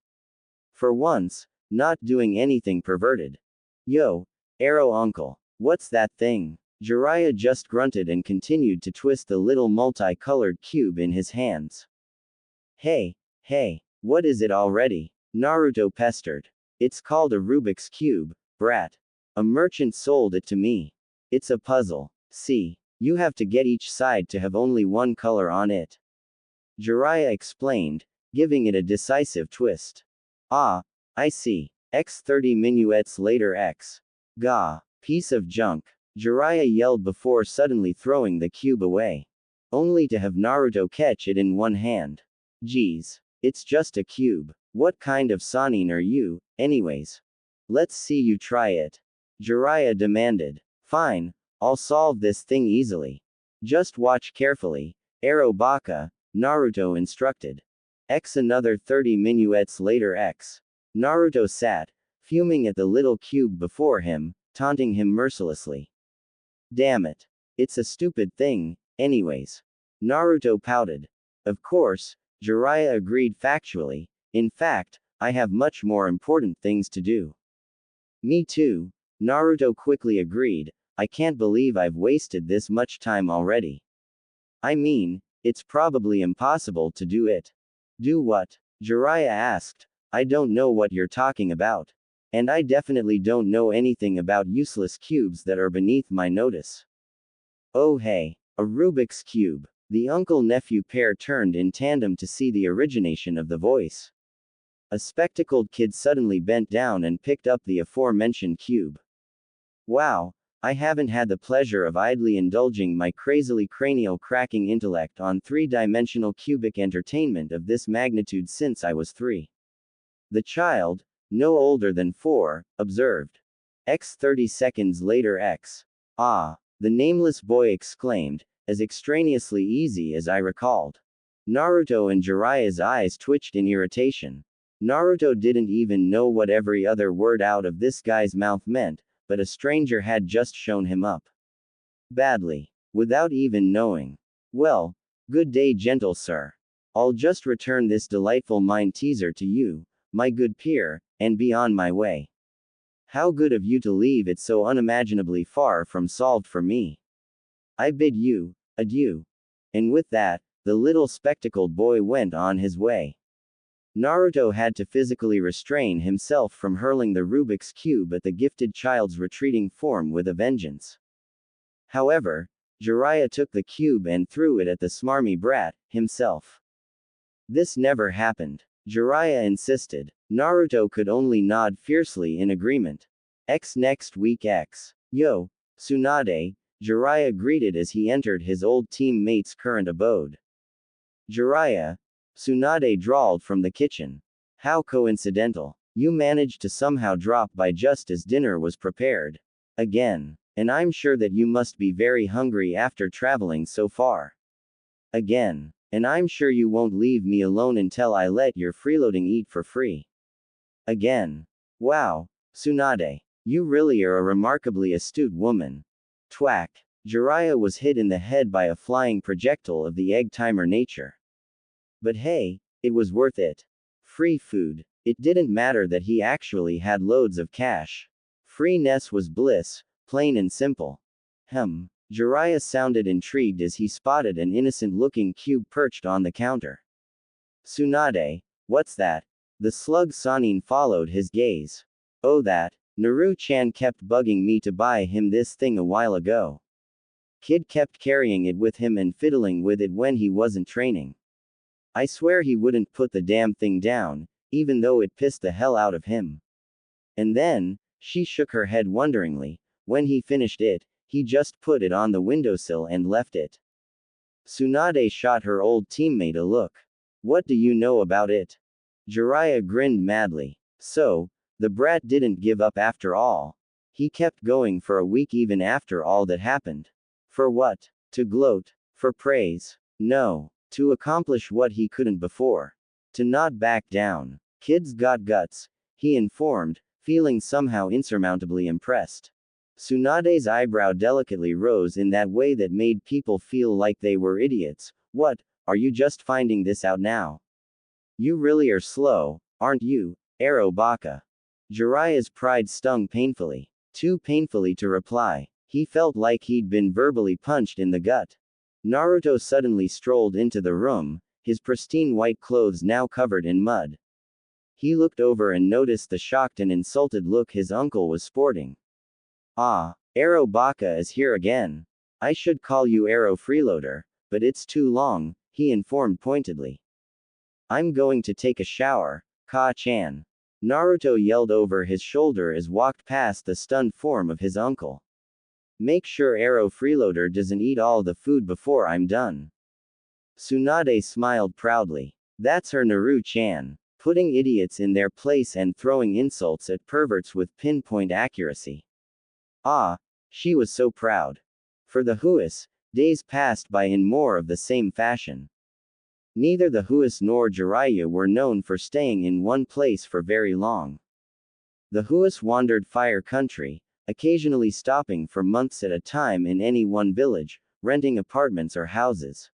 For once, not doing anything perverted. Yo, Arrow uncle. What's that thing? Jiraiya just grunted and continued to twist the little multicolored cube in his hands. Hey, what is it already? Naruto pestered. It's called a Rubik's Cube, brat. A merchant sold it to me. It's a puzzle. See, you have to get each side to have only one color on it. Jiraiya explained, giving it a decisive twist. Ah, I see. X 30 minuets later X. Gah, piece of junk. Jiraiya yelled before suddenly throwing the cube away. Only to have Naruto catch it in one hand. Geez, it's just a cube. What kind of Sanin are you, anyways? Let's see you try it. Jiraiya demanded. Fine, I'll solve this thing easily. Just watch carefully, Arrow Baka, Naruto instructed. X another 30 minuets later X. Naruto sat, fuming at the little cube before him, taunting him mercilessly. Damn it. It's a stupid thing, anyways. Naruto pouted. Of course, Jiraiya agreed factually. In fact, I have much more important things to do. Me too, Naruto quickly agreed. I can't believe I've wasted this much time already. I mean, it's probably impossible to do it. Do what? Jiraiya asked. I don't know what you're talking about. And I definitely don't know anything about useless cubes that are beneath my notice. Oh hey, a Rubik's Cube. The uncle-nephew pair turned in tandem to see the origination of the voice. A spectacled kid suddenly bent down and picked up the aforementioned cube. Wow, I haven't had the pleasure of idly indulging my crazily cranial-cracking intellect on three-dimensional cubic entertainment of this magnitude since I was 3. The child, no older than 4, observed. X 30 seconds later X. Ah, the nameless boy exclaimed, as extraneously easy as I recalled. Naruto and Jiraiya's eyes twitched in irritation. Naruto didn't even know what every other word out of this guy's mouth meant, but a stranger had just shown him up. Badly. Without even knowing. Well, good day gentle sir. I'll just return this delightful mind teaser to you, my good peer, and be on my way. How good of you to leave it so unimaginably far from solved for me. I bid you adieu. And with that, the little spectacled boy went on his way. Naruto had to physically restrain himself from hurling the Rubik's Cube at the gifted child's retreating form with a vengeance. However, Jiraiya took the cube and threw it at the smarmy brat, himself. This never happened. Jiraiya insisted. Naruto could only nod fiercely in agreement. X next week X. Yo, Tsunade, Jiraiya greeted as he entered his old teammate's current abode. Jiraiya, Tsunade drawled from the kitchen. How coincidental. You managed to somehow drop by just as dinner was prepared. Again. And I'm sure that you must be very hungry after traveling so far. Again. And I'm sure you won't leave me alone until I let your freeloading eat for free. Again. Wow, Tsunade. You really are a remarkably astute woman. Twack. Jiraiya was hit in the head by a flying projectile of the egg timer nature. But hey, it was worth it. Free food. It didn't matter that he actually had loads of cash. Freeness was bliss, plain and simple. Jiraiya sounded intrigued as he spotted an innocent-looking cube perched on the counter. Tsunade, what's that? The slug Sanin followed his gaze. Oh that, Naru-chan kept bugging me to buy him this thing a while ago. Kid kept carrying it with him and fiddling with it when he wasn't training. I swear he wouldn't put the damn thing down, even though it pissed the hell out of him. And then, she shook her head wonderingly, when he finished it, he just put it on the windowsill and left it. Tsunade shot her old teammate a look. What do you know about it? Jiraiya grinned madly. So, the brat didn't give up after all. He kept going for a week even after all that happened. For what? To gloat? For praise? No. To accomplish what he couldn't before. To not back down. Kids got guts, he informed, feeling somehow insurmountably impressed. Tsunade's eyebrow delicately rose in that way that made people feel like they were idiots. What, are you just finding this out now? You really are slow, aren't you, Arrow Baka? Jiraiya's pride stung painfully. Too painfully to reply. He felt like he'd been verbally punched in the gut. Naruto suddenly strolled into the room, his pristine white clothes now covered in mud. He looked over and noticed the shocked and insulted look his uncle was sporting. Ah, Arrow Baka is here again. I should call you Arrow Freeloader, but it's too long, he informed pointedly. I'm going to take a shower, Ka-chan. Naruto yelled over his shoulder as walked past the stunned form of his uncle. Make sure Arrow Freeloader doesn't eat all the food before I'm done. Tsunade smiled proudly. That's her Naru-chan, putting idiots in their place and throwing insults at perverts with pinpoint accuracy. Ah, she was so proud. For the Huis, days passed by in more of the same fashion. Neither the Huas nor Jiraiya were known for staying in one place for very long. The Huas wandered Fire Country, occasionally stopping for months at a time in any one village, renting apartments or houses.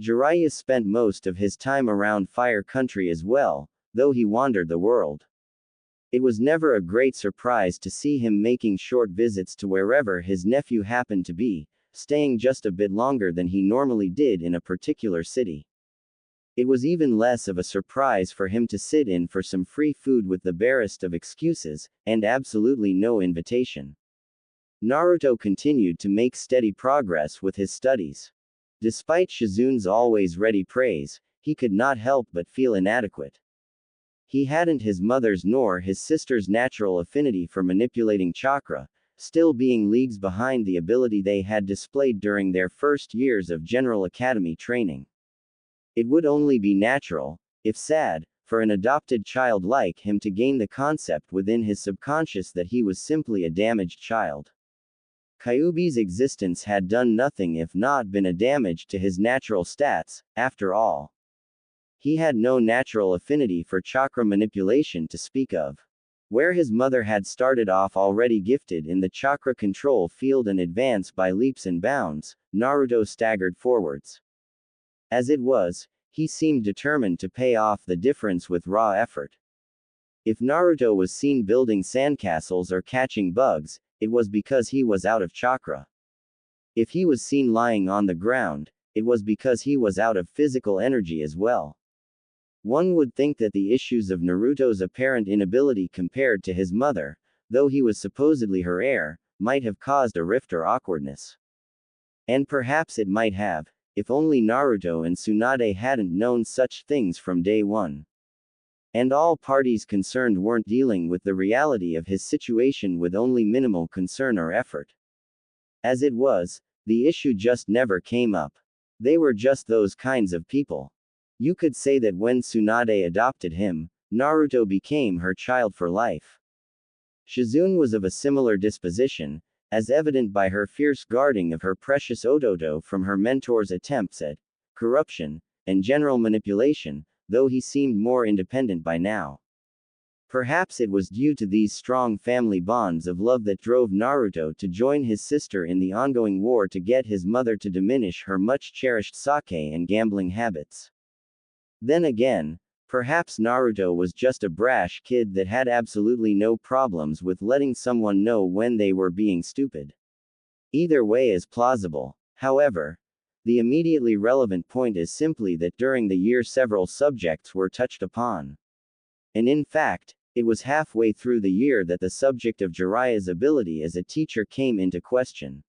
Jiraiya spent most of his time around Fire Country as well, though he wandered the world. It was never a great surprise to see him making short visits to wherever his nephew happened to be, staying just a bit longer than he normally did in a particular city. It was even less of a surprise for him to sit in for some free food with the barest of excuses, and absolutely no invitation. Naruto continued to make steady progress with his studies. Despite Shizune's always ready praise, he could not help but feel inadequate. He hadn't his mother's nor his sister's natural affinity for manipulating chakra, still being leagues behind the ability they had displayed during their first years of General Academy training. It would only be natural, if sad, for an adopted child like him to gain the concept within his subconscious that he was simply a damaged child. Kyuubi's existence had done nothing if not been a damage to his natural stats, after all. He had no natural affinity for chakra manipulation to speak of. Where his mother had started off already gifted in the chakra control field and advanced by leaps and bounds, Naruto staggered forwards. As it was, he seemed determined to pay off the difference with raw effort. If Naruto was seen building sandcastles or catching bugs, it was because he was out of chakra. If he was seen lying on the ground, it was because he was out of physical energy as well. One would think that the issues of Naruto's apparent inability compared to his mother, though he was supposedly her heir, might have caused a rift or awkwardness. And perhaps it might have, if only Naruto and Tsunade hadn't known such things from day one. And all parties concerned weren't dealing with the reality of his situation with only minimal concern or effort. As it was, the issue just never came up. They were just those kinds of people. You could say that when Tsunade adopted him, Naruto became her child for life. Shizune was of a similar disposition, as evident by her fierce guarding of her precious Odoto from her mentor's attempts at corruption and general manipulation, though he seemed more independent by now. Perhaps it was due to these strong family bonds of love that drove Naruto to join his sister in the ongoing war to get his mother to diminish her much-cherished sake and gambling habits. Then again, perhaps Naruto was just a brash kid that had absolutely no problems with letting someone know when they were being stupid. Either way is plausible. However, the immediately relevant point is simply that during the year several subjects were touched upon. And in fact, it was halfway through the year that the subject of Jiraiya's ability as a teacher came into question.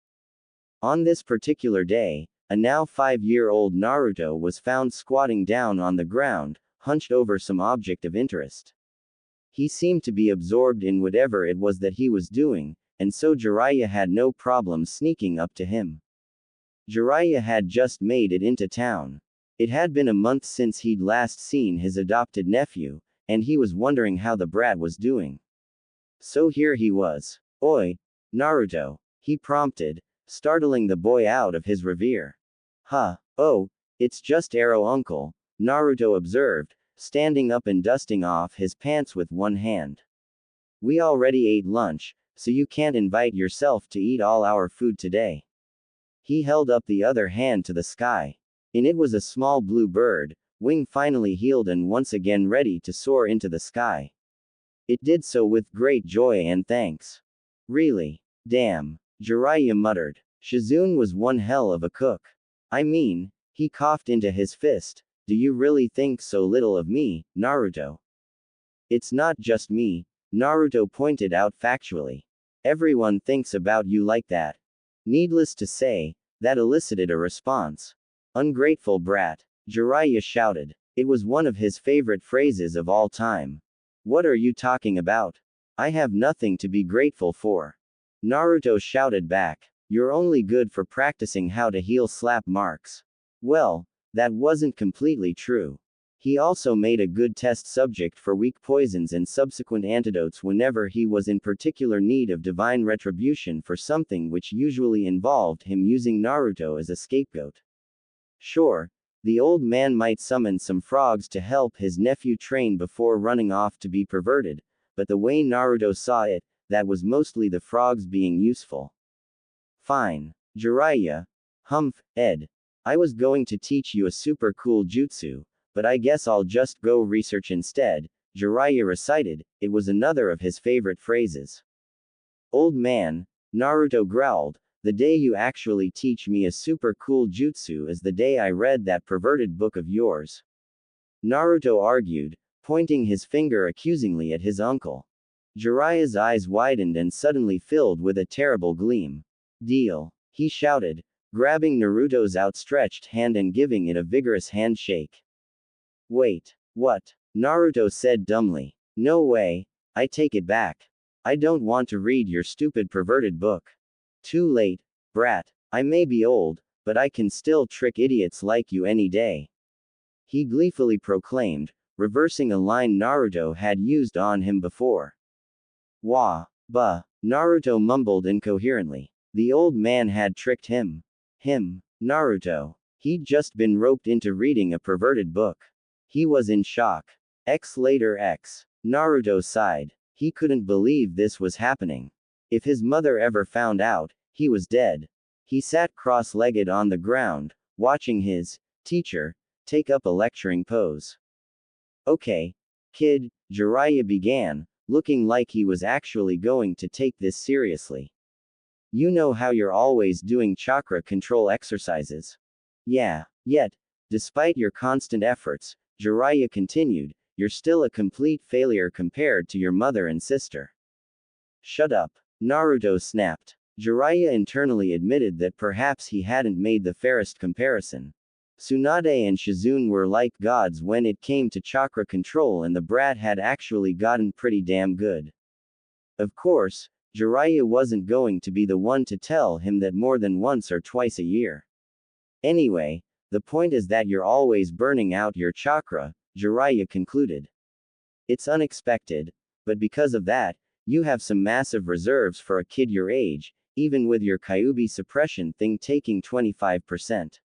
On this particular day, a now 5-year-old Naruto was found squatting down on the ground, hunched over some object of interest. He seemed to be absorbed in whatever it was that he was doing, and so Jiraiya had no problem sneaking up to him. Jiraiya had just made it into town. It had been a month since he'd last seen his adopted nephew, and he was wondering how the brat was doing. So here he was. "Oi, Naruto," he prompted, startling the boy out of his reverie. "Huh, oh, it's just Arrow Uncle," Naruto observed, standing up and dusting off his pants with one hand. "We already ate lunch, so you can't invite yourself to eat all our food today." He held up the other hand to the sky. In it was a small blue bird, wing finally healed and once again ready to soar into the sky. It did so with great joy and thanks. "Really? Damn," Jiraiya muttered. Shizune was one hell of a cook. I mean, he coughed into his fist. "Do you really think so little of me, Naruto?" "It's not just me," Naruto pointed out factually. "Everyone thinks about you like that." Needless to say, that elicited a response. "Ungrateful brat," Jiraiya shouted. It was one of his favorite phrases of all time. "What are you talking about? I have nothing to be grateful for," Naruto shouted back. "You're only good for practicing how to heal slap marks." Well, that wasn't completely true. He also made a good test subject for weak poisons and subsequent antidotes whenever he was in particular need of divine retribution for something which usually involved him using Naruto as a scapegoat. Sure, The old man might summon some frogs to help his nephew train before running off to be perverted, but the way Naruto saw it, that was mostly the frogs being useful. Fine. Jiraiya. Humph, Ed. I was going to teach you a super cool jutsu, but I guess I'll just go research instead, Jiraiya recited. It was another of his favorite phrases. Old man, Naruto growled, the day you actually teach me a super cool jutsu is the day I read that perverted book of yours. Naruto argued, pointing his finger accusingly at his uncle. Jiraiya's eyes widened and suddenly filled with a terrible gleam. Deal, he shouted, grabbing Naruto's outstretched hand and giving it a vigorous handshake. Wait, what? Naruto said dumbly. No way, I take it back. I don't want to read your stupid perverted book. Too late, brat. I may be old, but I can still trick idiots like you any day. He gleefully proclaimed, reversing a line Naruto had used on him before. Wah, bah, Naruto mumbled incoherently. The old man had tricked him. Naruto. He'd just been roped into reading a perverted book. He was in shock. Later. Naruto sighed. He couldn't believe this was happening. If his mother ever found out, he was dead. He sat cross-legged on the ground, watching his teacher take up a lecturing pose. Okay, kid, Jiraiya began, looking like he was actually going to take this seriously. You know how you're always doing chakra control exercises? Yeah, yet, despite your constant efforts, Jiraiya continued, you're still a complete failure compared to your mother and sister. Shut up, Naruto snapped. Jiraiya internally admitted that perhaps he hadn't made the fairest comparison. Tsunade and Shizune were like gods when it came to chakra control, and the brat had actually gotten pretty damn good. Of course, Jiraiya wasn't going to be the one to tell him that more than once or twice a year. Anyway, the point is that you're always burning out your chakra, Jiraiya concluded. It's unexpected, but because of that, you have some massive reserves for a kid your age, even with your Kyuubi suppression thing taking 25%.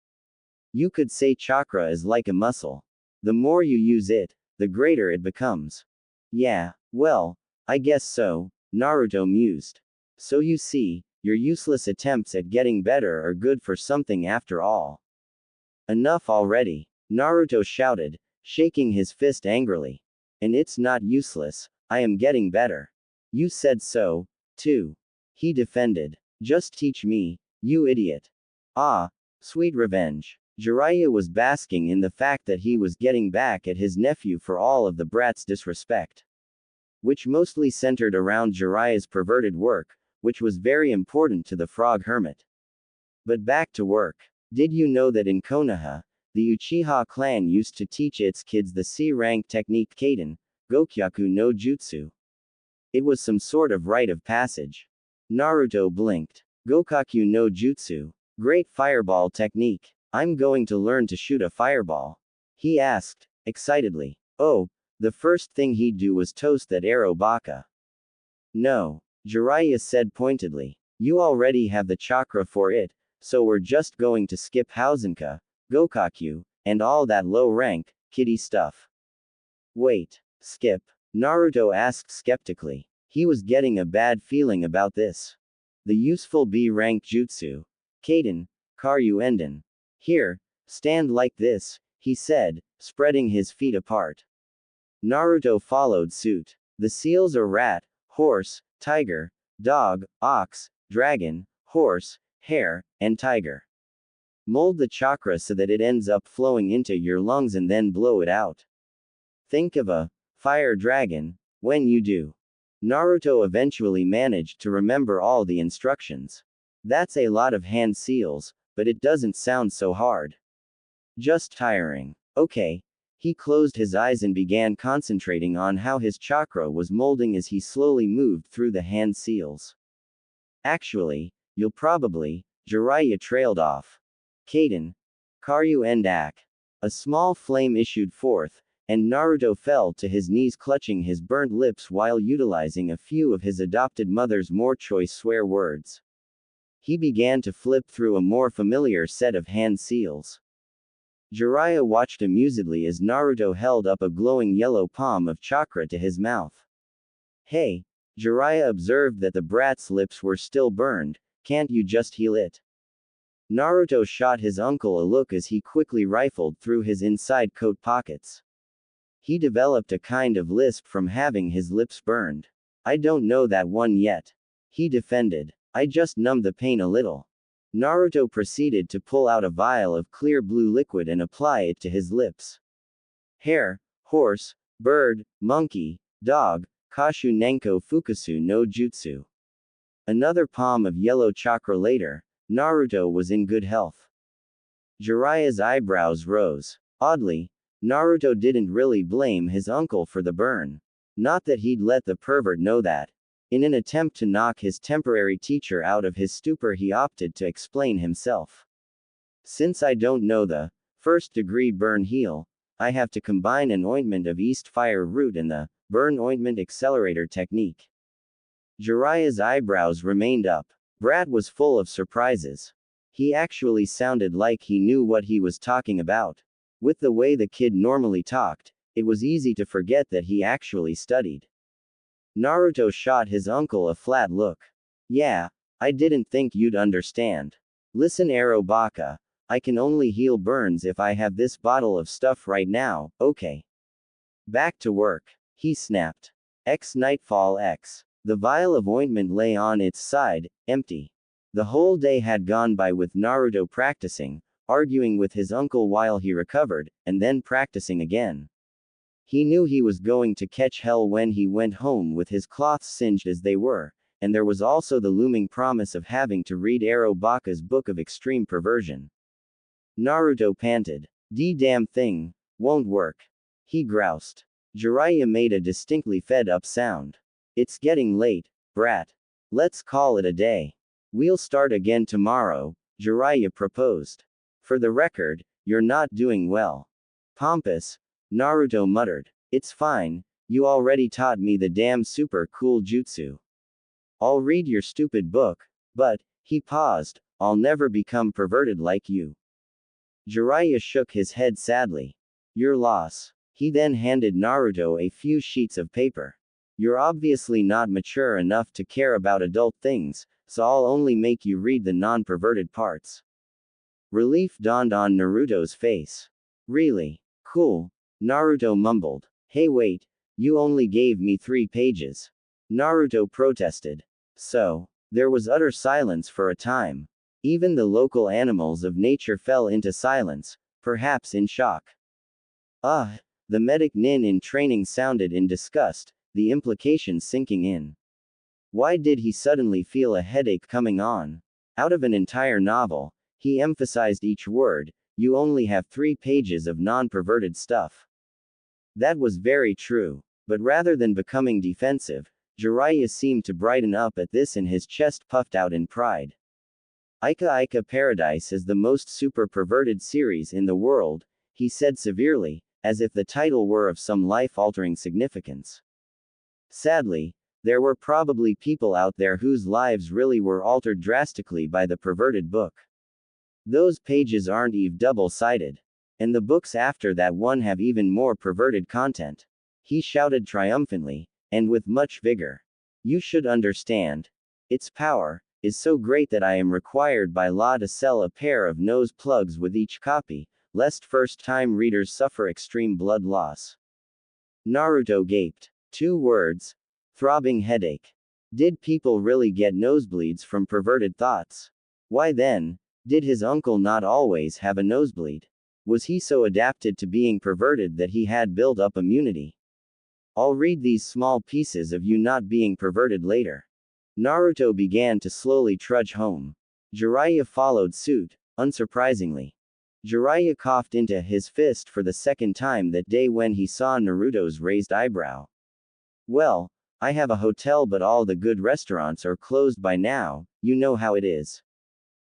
You could say chakra is like a muscle. The more you use it, the greater it becomes. Yeah, well, I guess so, Naruto mused. So you see, your useless attempts at getting better are good for something after all. Enough already, Naruto shouted, shaking his fist angrily. And it's not useless, I am getting better. You said so, too. He defended. Just teach me, you idiot. Ah, sweet revenge. Jiraiya was basking in the fact that he was getting back at his nephew for all of the brat's disrespect. Which mostly centered around Jiraiya's perverted work, which was very important to the frog hermit. But back to work. Did you know that in Konoha, the Uchiha clan used to teach its kids the C-rank technique Kaden, Gokyaku no Jutsu? It was some sort of rite of passage. Naruto blinked. Gokaku no Jutsu. Great fireball technique. I'm going to learn to shoot a fireball. He asked, excitedly. Oh, the first thing he'd do was toast that arrow baka. No, Jiraiya said pointedly. You already have the chakra for it, so we're just going to skip Hausenka, Gokaku, and all that low-rank, kiddie stuff. Wait, skip? Naruto asked skeptically. He was getting a bad feeling about this. The useful B-rank jutsu. Kaden, Karyu Enden. Here, stand like this, he said, spreading his feet apart. Naruto followed suit. The seals are rat, horse, tiger, dog, ox, dragon, horse, hare, and tiger. Mold the chakra so that it ends up flowing into your lungs and then blow it out. Think of a fire dragon when you do. Naruto eventually managed to remember all the instructions. That's a lot of hand seals, but it doesn't sound so hard. Just tiring. Okay. He closed his eyes and began concentrating on how his chakra was molding as he slowly moved through the hand seals. Actually, you'll probably, Jiraiya trailed off. Kaden. Karyu Endak. A small flame issued forth, and Naruto fell to his knees clutching his burnt lips while utilizing a few of his adopted mother's more choice swear words. He began to flip through a more familiar set of hand seals. Jiraiya watched amusedly as Naruto held up a glowing yellow palm of chakra to his mouth. Hey! Jiraiya observed that the brat's lips were still burned. Can't you just heal it? Naruto shot his uncle a look as he quickly rifled through his inside coat pockets. He developed a kind of lisp from having his lips burned. I don't know that one yet. He defended. I just numbed the pain a little. Naruto proceeded to pull out a vial of clear blue liquid and apply it to his lips. Hare, horse, bird, monkey, dog, kashu nenko fukasu no jutsu. Another palm of yellow chakra later, Naruto was in good health. Jiraiya's eyebrows rose. Oddly, Naruto didn't really blame his uncle for the burn. Not that he'd let the pervert know that. In an attempt to knock his temporary teacher out of his stupor, he opted to explain himself. Since I don't know the first-degree burn heal, I have to combine an ointment of East Fire Root and the burn ointment accelerator technique. Jiraiya's eyebrows remained up. Brat was full of surprises. He actually sounded like he knew what he was talking about. With the way the kid normally talked, it was easy to forget that he actually studied. Naruto shot his uncle a flat look. Yeah, I didn't think you'd understand. Listen, Arrow Baka, I can only heal burns if I have this bottle of stuff right now, okay? Back to work, he snapped. Nightfall X. The vial of ointment lay on its side, empty. The whole day had gone by with Naruto practicing, arguing with his uncle while he recovered, and then practicing again. He knew he was going to catch hell when he went home with his cloths singed as they were, and there was also the looming promise of having to read Arrow Baka's book of extreme perversion. Naruto panted. Damn thing, won't work. He groused. Jiraiya made a distinctly fed-up sound. It's getting late, brat. Let's call it a day. We'll start again tomorrow, Jiraiya proposed. For the record, you're not doing well. Pompous, Naruto muttered. It's fine, you already taught me the damn super cool jutsu. I'll read your stupid book, but, he paused, I'll never become perverted like you. Jiraiya shook his head sadly. Your loss. He then handed Naruto a few sheets of paper. You're obviously not mature enough to care about adult things, so I'll only make you read the non-perverted parts. Relief dawned on Naruto's face. Really? Cool. Naruto mumbled. Hey wait, you only gave me 3 pages. Naruto protested. So, there was utter silence for a time. Even the local animals of nature fell into silence, perhaps in shock. The medic nin in training sounded in disgust, the implications sinking in. Why did he suddenly feel a headache coming on? Out of an entire novel, he emphasized each word, you only have 3 pages of non-perverted stuff. That was very true, but rather than becoming defensive, Jiraiya seemed to brighten up at this and his chest puffed out in pride. Ica Paradise is the most super perverted series in the world, he said severely, as if the title were of some life-altering significance. Sadly, there were probably people out there whose lives really were altered drastically by the perverted book. Those pages aren't even double-sided. And the books after that one have even more perverted content. He shouted triumphantly, and with much vigor. You should understand. Its power is so great that I am required by law to sell a pair of nose plugs with each copy, lest first-time readers suffer extreme blood loss. Naruto gaped. 2 words. Throbbing headache. Did people really get nosebleeds from perverted thoughts? Why then, did his uncle not always have a nosebleed? Was he so adapted to being perverted that he had built up immunity? I'll read these small pieces of you not being perverted later. Naruto began to slowly trudge home. Jiraiya followed suit, unsurprisingly. Jiraiya coughed into his fist for the second time that day when he saw Naruto's raised eyebrow. Well, I have a hotel but all the good restaurants are closed by now, you know how it is.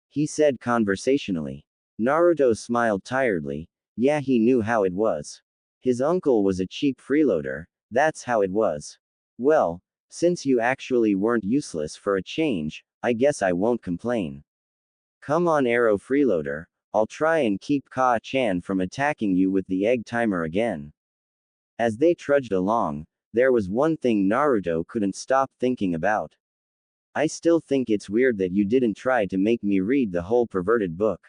He said conversationally. Naruto smiled tiredly. Yeah, he knew how it was. His uncle was a cheap freeloader, that's how it was. Well, since you actually weren't useless for a change, I guess I won't complain. Come on, Arrow Freeloader, I'll try and keep Ka-chan from attacking you with the egg timer again. As they trudged along, there was one thing Naruto couldn't stop thinking about. I still think it's weird that you didn't try to make me read the whole perverted book.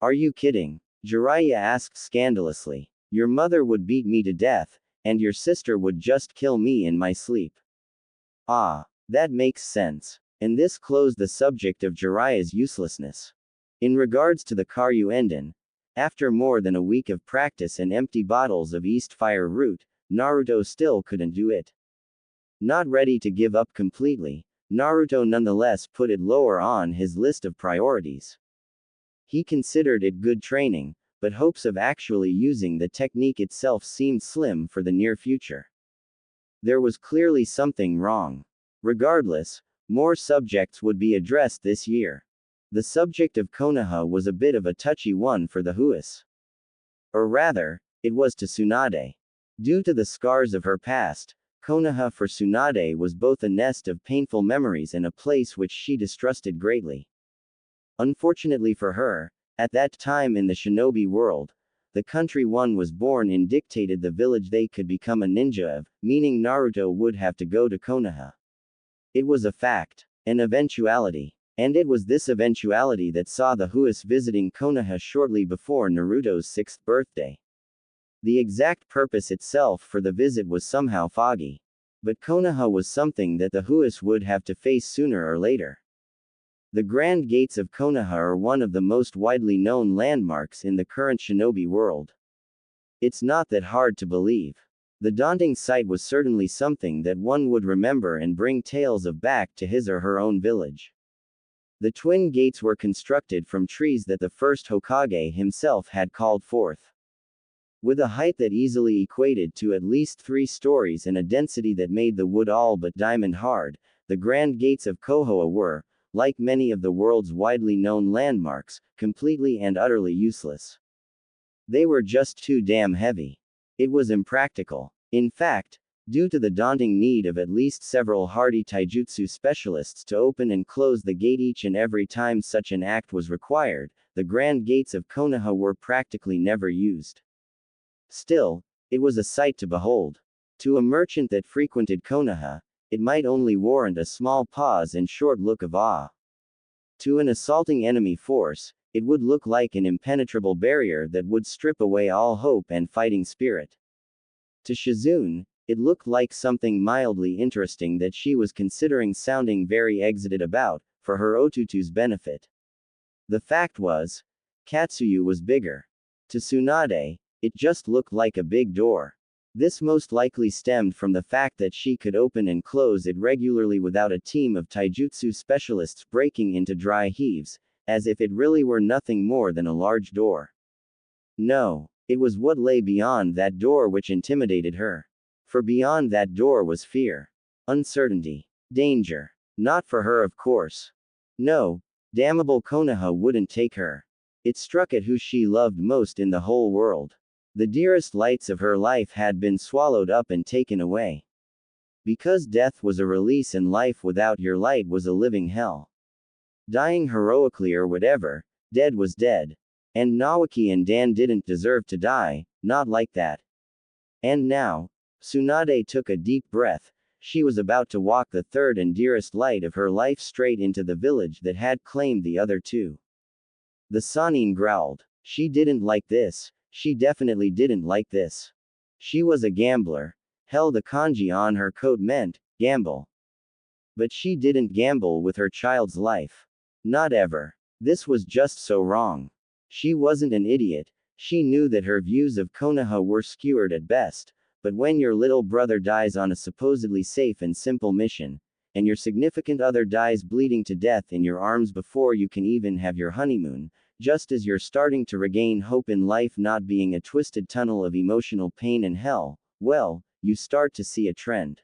Are you kidding? Jiraiya asked scandalously. Your mother would beat me to death, and your sister would just kill me in my sleep. Ah, that makes sense. And this closed the subject of Jiraiya's uselessness. In regards to the Karyuenden, after more than a week of practice and empty bottles of East Fire root, Naruto still couldn't do it. Not ready to give up completely, Naruto nonetheless put it lower on his list of priorities. He considered it good training, but hopes of actually using the technique itself seemed slim for the near future. There was clearly something wrong. Regardless, more subjects would be addressed this year. The subject of Konoha was a bit of a touchy one for the Huas. Or rather, it was to Tsunade. Due to the scars of her past, Konoha for Tsunade was both a nest of painful memories and a place which she distrusted greatly. Unfortunately for her, at that time in the shinobi world, the country one was born in dictated the village they could become a ninja of, meaning Naruto would have to go to Konoha. It was a fact, an eventuality. And it was this eventuality that saw the Huas visiting Konoha shortly before Naruto's 6th birthday. The exact purpose itself for the visit was somehow foggy. But Konoha was something that the Huas would have to face sooner or later. The Grand Gates of Konoha are one of the most widely known landmarks in the current shinobi world. It's not that hard to believe. The daunting sight was certainly something that one would remember and bring tales of back to his or her own village. The twin gates were constructed from trees that the first Hokage himself had called forth. With a height that easily equated to at least 3 stories and a density that made the wood all but diamond hard, the Grand Gates of Konoha were, like many of the world's widely known landmarks, completely and utterly useless. They were just too damn heavy. It was impractical. In fact, due to the daunting need of at least several hardy taijutsu specialists to open and close the gate each and every time such an act was required, the Grand Gates of Konoha were practically never used. Still, it was a sight to behold. To a merchant that frequented Konoha, it might only warrant a small pause and short look of awe. To an assaulting enemy force, it would look like an impenetrable barrier that would strip away all hope and fighting spirit. To Shizune, it looked like something mildly interesting that she was considering sounding very excited about, for her Otutu's benefit. The fact was, Katsuyu was bigger. To Tsunade, it just looked like a big door. This most likely stemmed from the fact that she could open and close it regularly without a team of taijutsu specialists breaking into dry heaves, as if it really were nothing more than a large door. No, it was what lay beyond that door which intimidated her. For beyond that door was fear. Uncertainty. Danger. Not for her, of course. No, damnable Konoha wouldn't take her. It struck at who she loved most in the whole world. The dearest lights of her life had been swallowed up and taken away. Because death was a release and life without your light was a living hell. Dying heroically or whatever, dead was dead. And Nawaki and Dan didn't deserve to die, not like that. And now, Tsunade took a deep breath. She was about to walk the third and dearest light of her life straight into the village that had claimed the other two. The Sannin growled. She didn't like this. She definitely didn't like this. She was a gambler. Hell, the kanji on her coat meant, gamble. But she didn't gamble with her child's life. Not ever. This was just so wrong. She wasn't an idiot. She knew that her views of Konoha were skewed at best, but when your little brother dies on a supposedly safe and simple mission, and your significant other dies bleeding to death in your arms before you can even have your honeymoon, just as you're starting to regain hope in life not being a twisted tunnel of emotional pain and hell, well, you start to see a trend.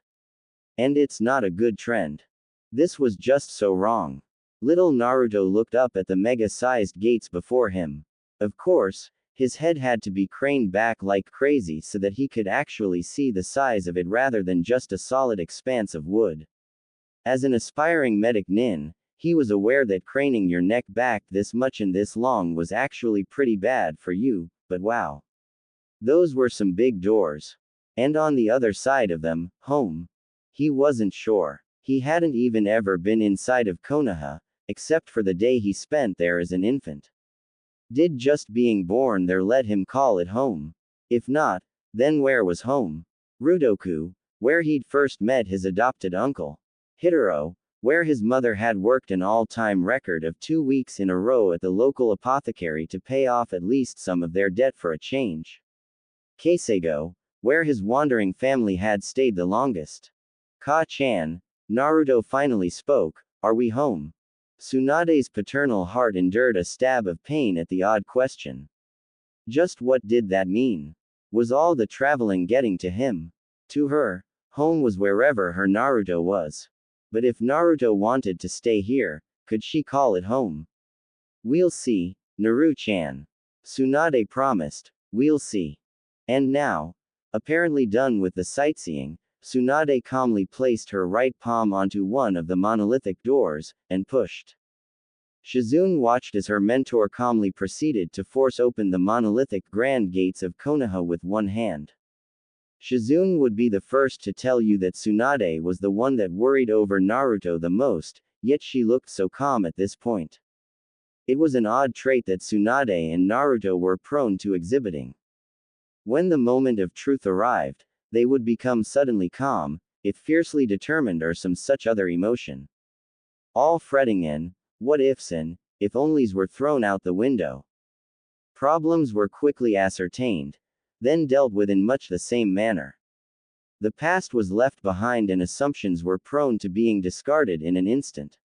And it's not a good trend. This was just so wrong. Little Naruto looked up at the mega-sized gates before him. Of course, his head had to be craned back like crazy so that he could actually see the size of it rather than just a solid expanse of wood. As an aspiring medic nin, He was aware that craning your neck back this much and this long was actually pretty bad for you, but wow. Those were some big doors. And on the other side of them, home. He wasn't sure. He hadn't even ever been inside of Konoha, except for the day he spent there as an infant. Did just being born there let him call it home? If not, then where was home? Rudoku, where he'd first met his adopted uncle. Hitaro, where his mother had worked an all-time record of 2 weeks in a row at the local apothecary to pay off at least some of their debt for a change. Keiseigo, where his wandering family had stayed the longest. Ka-chan, Naruto finally spoke, "Are we home?" Tsunade's paternal heart endured a stab of pain at the odd question. Just what did that mean? Was all the traveling getting to him? To her, home was wherever her Naruto was. But if Naruto wanted to stay here, could she call it home? "We'll see, Naru-chan." Tsunade promised, "We'll see." And now, apparently done with the sightseeing, Tsunade calmly placed her right palm onto one of the monolithic doors, and pushed. Shizune watched as her mentor calmly proceeded to force open the monolithic grand gates of Konoha with one hand. Shizune would be the first to tell you that Tsunade was the one that worried over Naruto the most, yet she looked so calm at this point. It was an odd trait that Tsunade and Naruto were prone to exhibiting. When the moment of truth arrived, they would become suddenly calm, if fiercely determined or some such other emotion. All fretting and what-ifs and if-onlys were thrown out the window. Problems were quickly ascertained, then dealt with in much the same manner. The past was left behind and assumptions were prone to being discarded in an instant.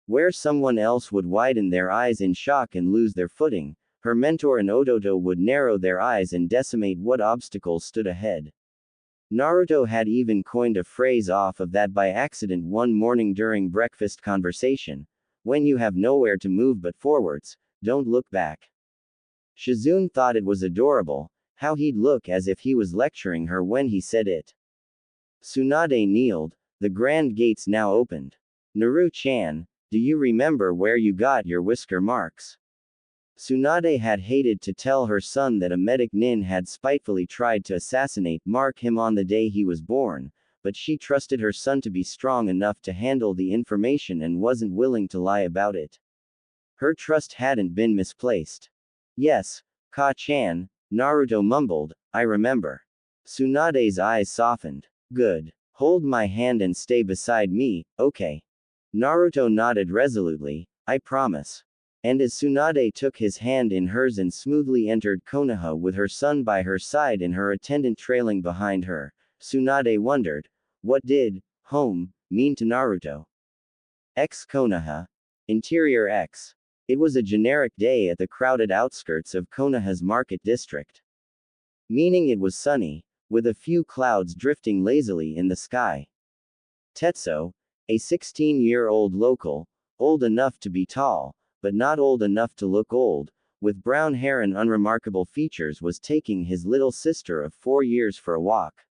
Where someone else would widen their eyes in shock and lose their footing, her mentor and Odoto would narrow their eyes and decimate what obstacles stood ahead. Naruto had even coined a phrase off of that by accident one morning during breakfast conversation: "When you have nowhere to move but forwards, don't look back." Shizune thought it was adorable, how he'd look as if he was lecturing her when he said it. Tsunade kneeled, the grand gates now opened. "Naru-chan, do you remember where you got your whisker marks?" Tsunade had hated to tell her son that a medic nin had spitefully tried to mark him on the day he was born, but she trusted her son to be strong enough to handle the information and wasn't willing to lie about it. Her trust hadn't been misplaced. "Yes, Ka-chan," Naruto mumbled, "I remember." Tsunade's eyes softened. "Good. Hold my hand and stay beside me, okay?" Naruto nodded resolutely, "I promise." And as Tsunade took his hand in hers and smoothly entered Konoha with her son by her side and her attendant trailing behind her, Tsunade wondered, what did home mean to Naruto? Konoha. Interior X. It was a generic day at the crowded outskirts of Konoha's market district. Meaning it was sunny, with a few clouds drifting lazily in the sky. Tetsuo, a 16-year-old local, old enough to be tall, but not old enough to look old, with brown hair and unremarkable features, was taking his little sister of 4 years for a walk.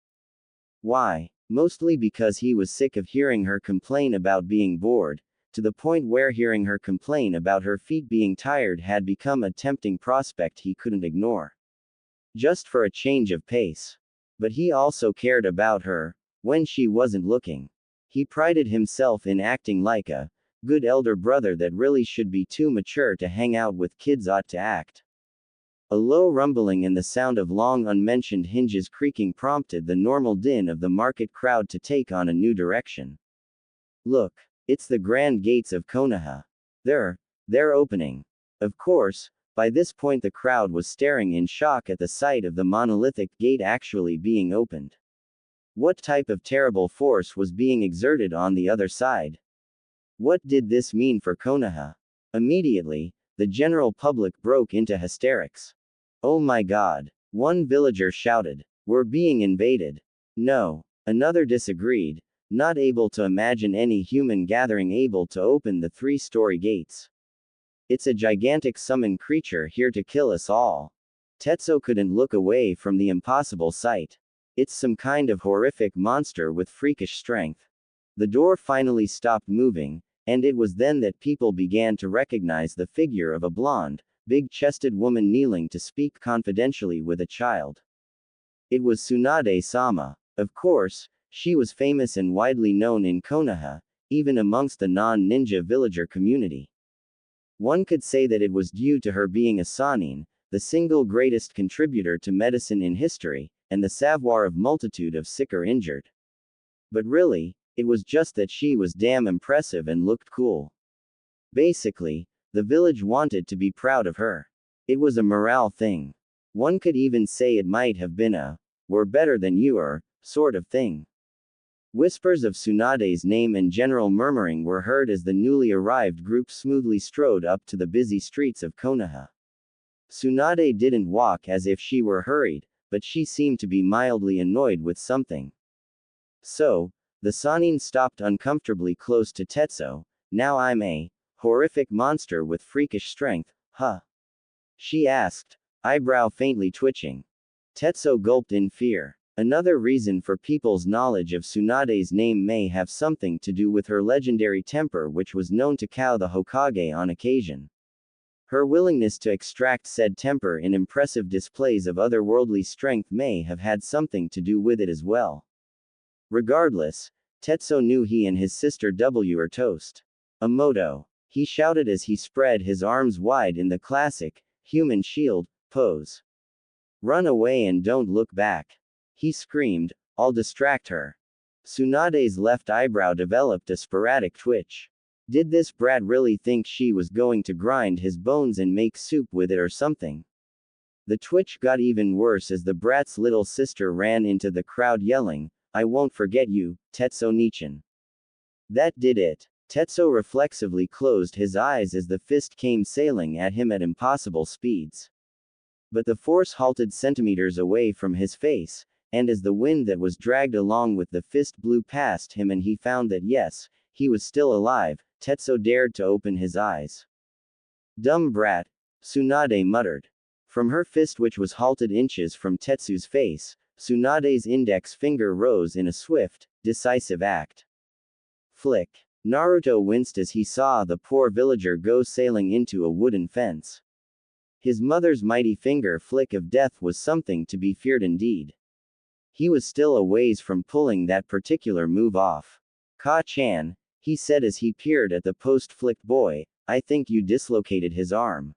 Why? Mostly because he was sick of hearing her complain about being bored, to the point where hearing her complain about her feet being tired had become a tempting prospect he couldn't ignore. Just for a change of pace. But he also cared about her, when she wasn't looking. He prided himself in acting like a good elder brother that really should be too mature to hang out with kids ought to act. A low rumbling and the sound of long unmentioned hinges creaking prompted the normal din of the market crowd to take on a new direction. "Look, it's the grand gates of Konoha. They're opening." Of course, by this point the crowd was staring in shock at the sight of the monolithic gate actually being opened. What type of terrible force was being exerted on the other side? What did this mean for Konoha? Immediately, the general public broke into hysterics. "Oh my god," one villager shouted. "We're being invaded." "No," another disagreed, not able to imagine any human gathering able to open the 3-story gates. "It's a gigantic summon creature here to kill us all." Tetsuo couldn't look away from the impossible sight. "It's some kind of horrific monster with freakish strength." The door finally stopped moving, And it was then that people began to recognize the figure of a blonde, big-chested woman kneeling to speak confidentially with a child. It was Tsunade-sama. Of course, she was famous and widely known in Konoha, even amongst the non-ninja villager community. One could say that it was due to her being a Sannin, the single greatest contributor to medicine in history, and the savoir of multitude of sick or injured. But really, it was just that she was damn impressive and looked cool. Basically, the village wanted to be proud of her. It was a morale thing. One could even say it might have been a, "we're better than you are," sort of thing. Whispers of Tsunade's name and general murmuring were heard as the newly arrived group smoothly strode up to the busy streets of Konoha. Tsunade didn't walk as if she were hurried, but she seemed to be mildly annoyed with something. So, the Sannin stopped uncomfortably close to Tetsuo. "Now I'm a horrific monster with freakish strength, huh?" she asked, eyebrow faintly twitching. Tetsuo gulped in fear. Another reason for people's knowledge of Tsunade's name may have something to do with her legendary temper, which was known to cow the Hokage on occasion. Her willingness to extract said temper in impressive displays of otherworldly strength may have had something to do with it as well. Regardless, Tetsuo knew he and his sister were toast. A moto, he shouted as he spread his arms wide in the classic, human shield, pose. "Run away and don't look back," he screamed. "I'll distract her." Tsunade's left eyebrow developed a sporadic twitch. Did this brat really think she was going to grind his bones and make soup with it or something? The twitch got even worse as the brat's little sister ran into the crowd yelling, "I won't forget you, Tetsuo-nichan." That did it. Tetsuo reflexively closed his eyes as the fist came sailing at him at impossible speeds. But the force halted centimeters away from his face, and as the wind that was dragged along with the fist blew past him and he found that yes, he was still alive, Tetsuo dared to open his eyes. "Dumb brat," Tsunade muttered. From her fist, which was halted inches from Tetsu's face, Tsunade's index finger rose in a swift, decisive act. Flick. Naruto winced as he saw the poor villager go sailing into a wooden fence. His mother's mighty finger flick of death was something to be feared indeed. He was still a ways from pulling that particular move off. "Ka-chan," he said as he peered at the post-flicked boy, "I think you dislocated his arm."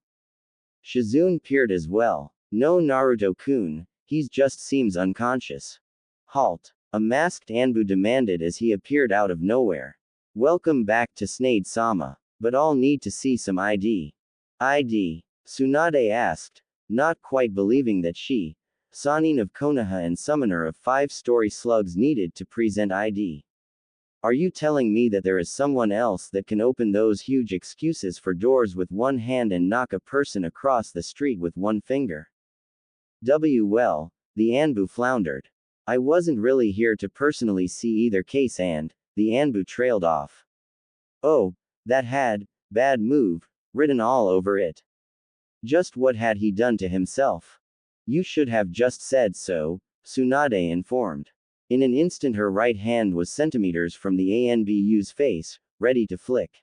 Shizune peered as well. "No, Naruto-kun, he's just seems unconscious." "Halt," a masked Anbu demanded as he appeared out of nowhere. "Welcome back to Tsunade-sama. But I'll need to see some ID." "ID?" Tsunade asked, not quite believing that she, Sannin of Konoha and summoner of 5-story slugs, needed to present ID. "Are you telling me that there is someone else that can open those huge excuses for doors with one hand and knock a person across the street with one finger?" Well, the Anbu floundered. "I wasn't really here to personally see either case," and the Anbu trailed off. "Oh, that had, bad move, written all over it. Just what had he done to himself?" "You should have just said so," Tsunade informed. In an instant her right hand was centimeters from the Anbu's face, ready to flick.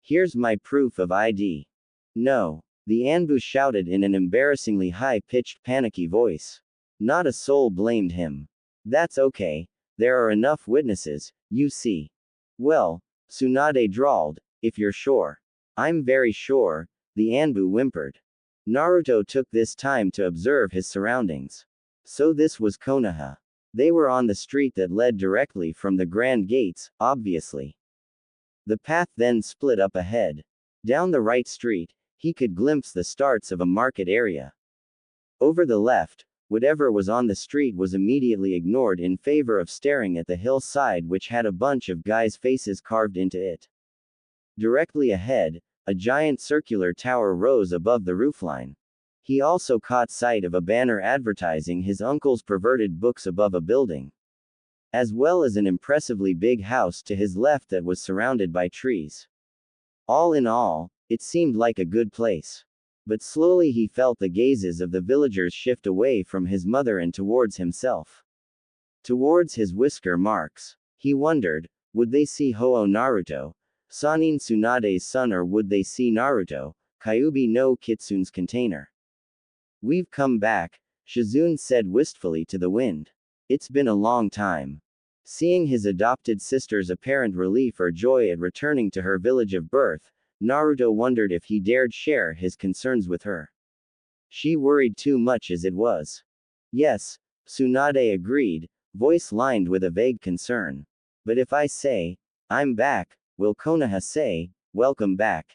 "Here's my proof of ID." "No," the Anbu shouted in an embarrassingly high-pitched panicky voice. Not a soul blamed him. "That's okay. There are enough witnesses, you see." "Well," Tsunade drawled, "if you're sure." "I'm very sure," the Anbu whimpered. Naruto took this time to observe his surroundings. So this was Konoha. They were on the street that led directly from the Grand Gates, obviously. The path then split up ahead. Down the right street, he could glimpse the starts of a market area. Over the left, whatever was on the street was immediately ignored in favor of staring at the hillside, which had a bunch of guys' faces carved into it. Directly ahead, a giant circular tower rose above the roofline. He also caught sight of a banner advertising his uncle's perverted books above a building, as well as an impressively big house to his left that was surrounded by trees. All in all, it seemed like a good place. But slowly he felt the gazes of the villagers shift away from his mother and towards himself. Towards his whisker marks. He wondered, would they see Ho-Oh Naruto, Sanin Tsunade's son, or would they see Naruto, Kyuubi no Kitsune's container? We've come back, Shizune said wistfully to the wind. It's been a long time. Seeing his adopted sister's apparent relief or joy at returning to her village of birth, Naruto wondered if he dared share his concerns with her. She worried too much as it was. Yes, Tsunade agreed, voice lined with a vague concern. But if I say, I'm back, will Konoha say, welcome back?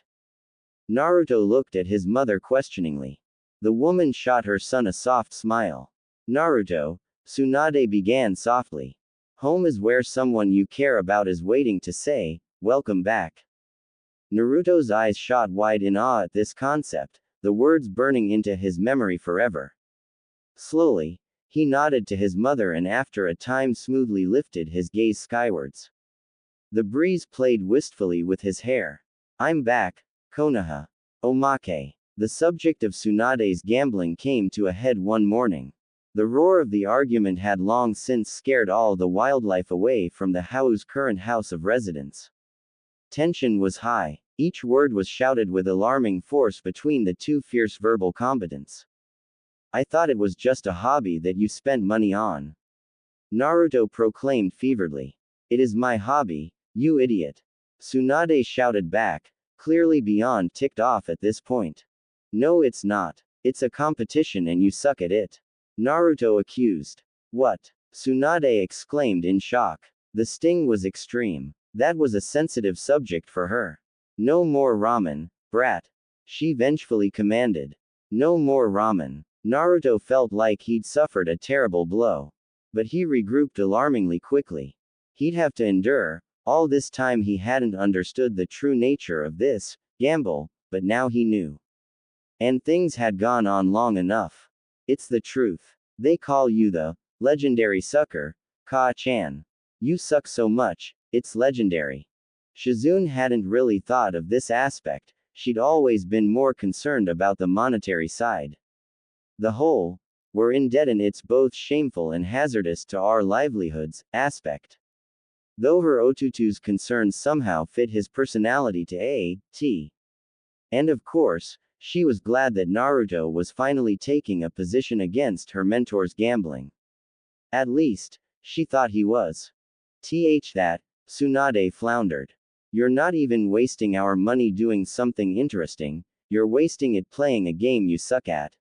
Naruto looked at his mother questioningly. The woman shot her son a soft smile. Naruto, Tsunade began softly. Home is where someone you care about is waiting to say, welcome back. Naruto's eyes shot wide in awe at this concept, the words burning into his memory forever. Slowly, he nodded to his mother and after a time smoothly lifted his gaze skywards. The breeze played wistfully with his hair. I'm back, Konoha. Omake. The subject of Tsunade's gambling came to a head one morning. The roar of the argument had long since scared all the wildlife away from the Hau's current house of residence. Tension was high. Each word was shouted with alarming force between the two fierce verbal combatants. I thought it was just a hobby that you spent money on. Naruto proclaimed feveredly. It is my hobby, you idiot. Tsunade shouted back, clearly beyond ticked off at this point. No, it's not. It's a competition and you suck at it. Naruto accused. What? Tsunade exclaimed in shock. The sting was extreme. That was a sensitive subject for her. No more ramen, brat. She vengefully commanded. No more ramen. Naruto felt like he'd suffered a terrible blow. But he regrouped alarmingly quickly. He'd have to endure. All this time he hadn't understood the true nature of this gamble, but now he knew. And things had gone on long enough. It's the truth. They call you the legendary sucker, Ka-chan. You suck so much, it's legendary. Shizune hadn't really thought of this aspect, she'd always been more concerned about the monetary side. The whole, we're in debt and it's both shameful and hazardous to our livelihoods, aspect. Though her Otutu's concerns somehow fit his personality to a T. And of course, she was glad that Naruto was finally taking a position against her mentor's gambling. At least, she thought he was. That, Tsunade floundered. You're not even wasting our money doing something interesting, you're wasting it playing a game you suck at.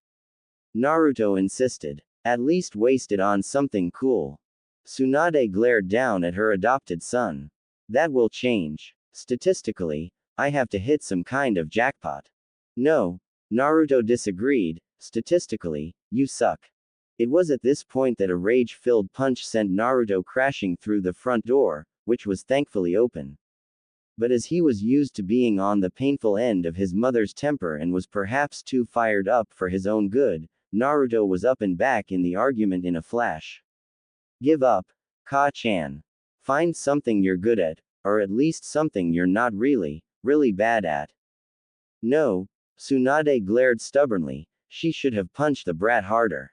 Naruto insisted. At least waste it on something cool. Tsunade glared down at her adopted son. That will change. Statistically, I have to hit some kind of jackpot. No, Naruto disagreed, statistically, you suck. It was at this point that a rage-filled punch sent Naruto crashing through the front door, which was thankfully open. But as he was used to being on the painful end of his mother's temper and was perhaps too fired up for his own good, Naruto was up and back in the argument in a flash. Give up, Ka-chan. Find something you're good at, or at least something you're not really bad at. No, Tsunade glared stubbornly, she should have punched the brat harder.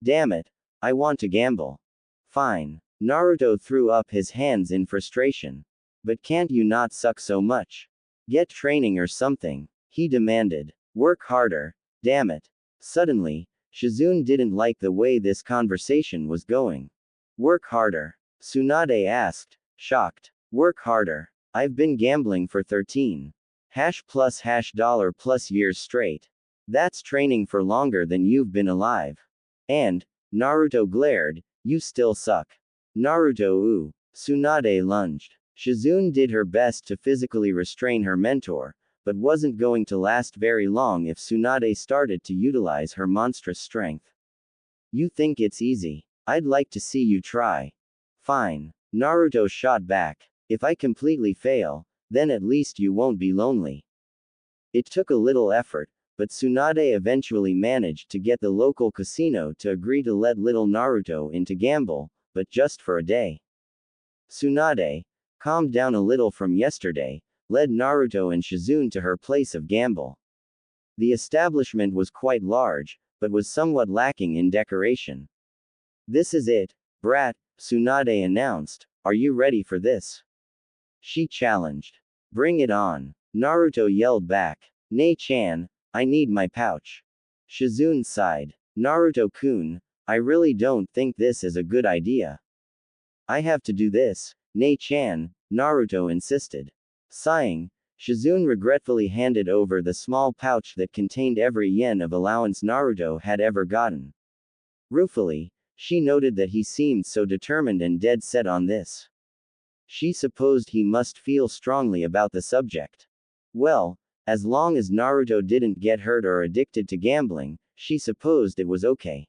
Damn it, I want to gamble. Fine. Naruto threw up his hands in frustration. But can't you not suck so much? Get training or something, he demanded. Work harder, damn it. Suddenly, Shizune didn't like the way this conversation was going. Work harder? Tsunade asked, shocked. Work harder. I've been gambling for 13 $+ years straight. That's training for longer than you've been alive. And, Naruto glared, you still suck. Naruto ooh. Tsunade lunged. Shizune did her best to physically restrain her mentor, but wasn't going to last very long if Tsunade started to utilize her monstrous strength. You think it's easy? I'd like to see you try. Fine. Naruto shot back. If I completely fail, then at least you won't be lonely. It took a little effort, but Tsunade eventually managed to get the local casino to agree to let little Naruto in to gamble, but just for a day. Tsunade, calmed down a little from yesterday, led Naruto and Shizune to her place of gamble. The establishment was quite large, but was somewhat lacking in decoration. This is it, brat, Tsunade announced. Are you ready for this? She challenged. Bring it on. Naruto yelled back. Nei-chan, I need my pouch. Shizune sighed. Naruto-kun, I really don't think this is a good idea. I have to do this, Nei-chan, Naruto insisted. Sighing, Shizune regretfully handed over the small pouch that contained every yen of allowance Naruto had ever gotten. Ruefully, she noted that he seemed so determined and dead set on this. She supposed he must feel strongly about the subject. Well, as long as Naruto didn't get hurt or addicted to gambling, she supposed it was okay.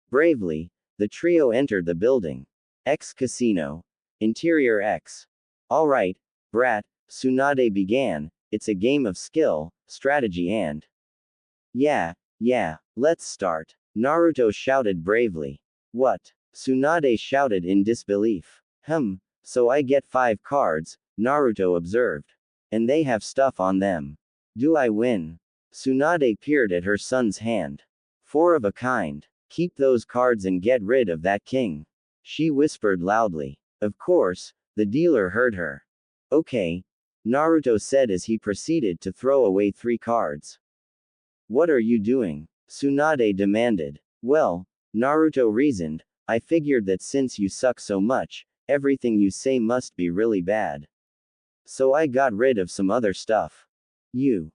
Bravely, the trio entered the building. X Casino. Interior X. Alright, brat, Tsunade began, it's a game of skill, strategy and. Yeah, let's start. Naruto shouted bravely. What? Tsunade shouted in disbelief. So I get 5 cards, Naruto observed. And they have stuff on them. Do I win? Tsunade peered at her son's hand. 4 of a kind. Keep those cards and get rid of that king. She whispered loudly. Of course, the dealer heard her. Okay, Naruto said as he proceeded to throw away 3 cards. What are you doing? Tsunade demanded. Well, Naruto reasoned, I figured that since you suck so much, everything you say must be really bad. So I got rid of some other stuff. You,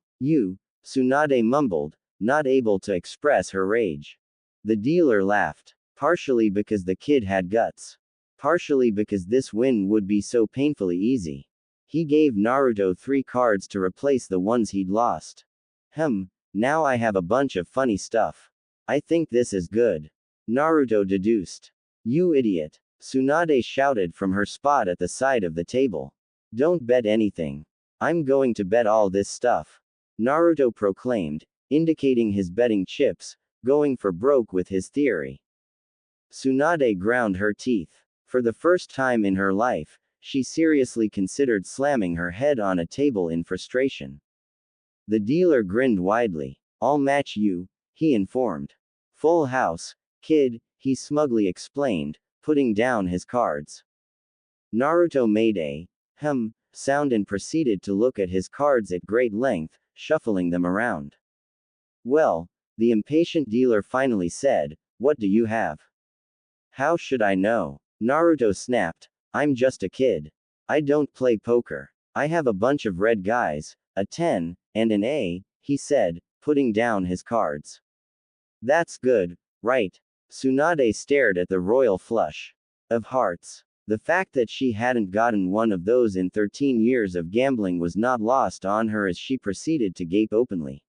Tsunade mumbled, not able to express her rage. The dealer laughed. Partially because the kid had guts. Partially because this win would be so painfully easy. He gave Naruto 3 cards to replace the ones he'd lost. Now I have a bunch of funny stuff. I think this is good. Naruto deduced. You idiot. Tsunade shouted from her spot at the side of the table. Don't bet anything. I'm going to bet all this stuff. Naruto proclaimed, indicating his betting chips, going for broke with his theory. Tsunade ground her teeth. For the first time in her life, she seriously considered slamming her head on a table in frustration. The dealer grinned widely. I'll match you, he informed. Full house, kid, he smugly explained, putting down his cards. Naruto made a sound and proceeded to look at his cards at great length, shuffling them around. Well, the impatient dealer finally said, what do you have? How should I know? Naruto snapped, I'm just a kid. I don't play poker. I have a bunch of red guys, a 10, and an A, he said, putting down his cards. That's good, right? Tsunade stared at the royal flush of hearts. The fact that she hadn't gotten one of those in 13 years of gambling was not lost on her as she proceeded to gape openly.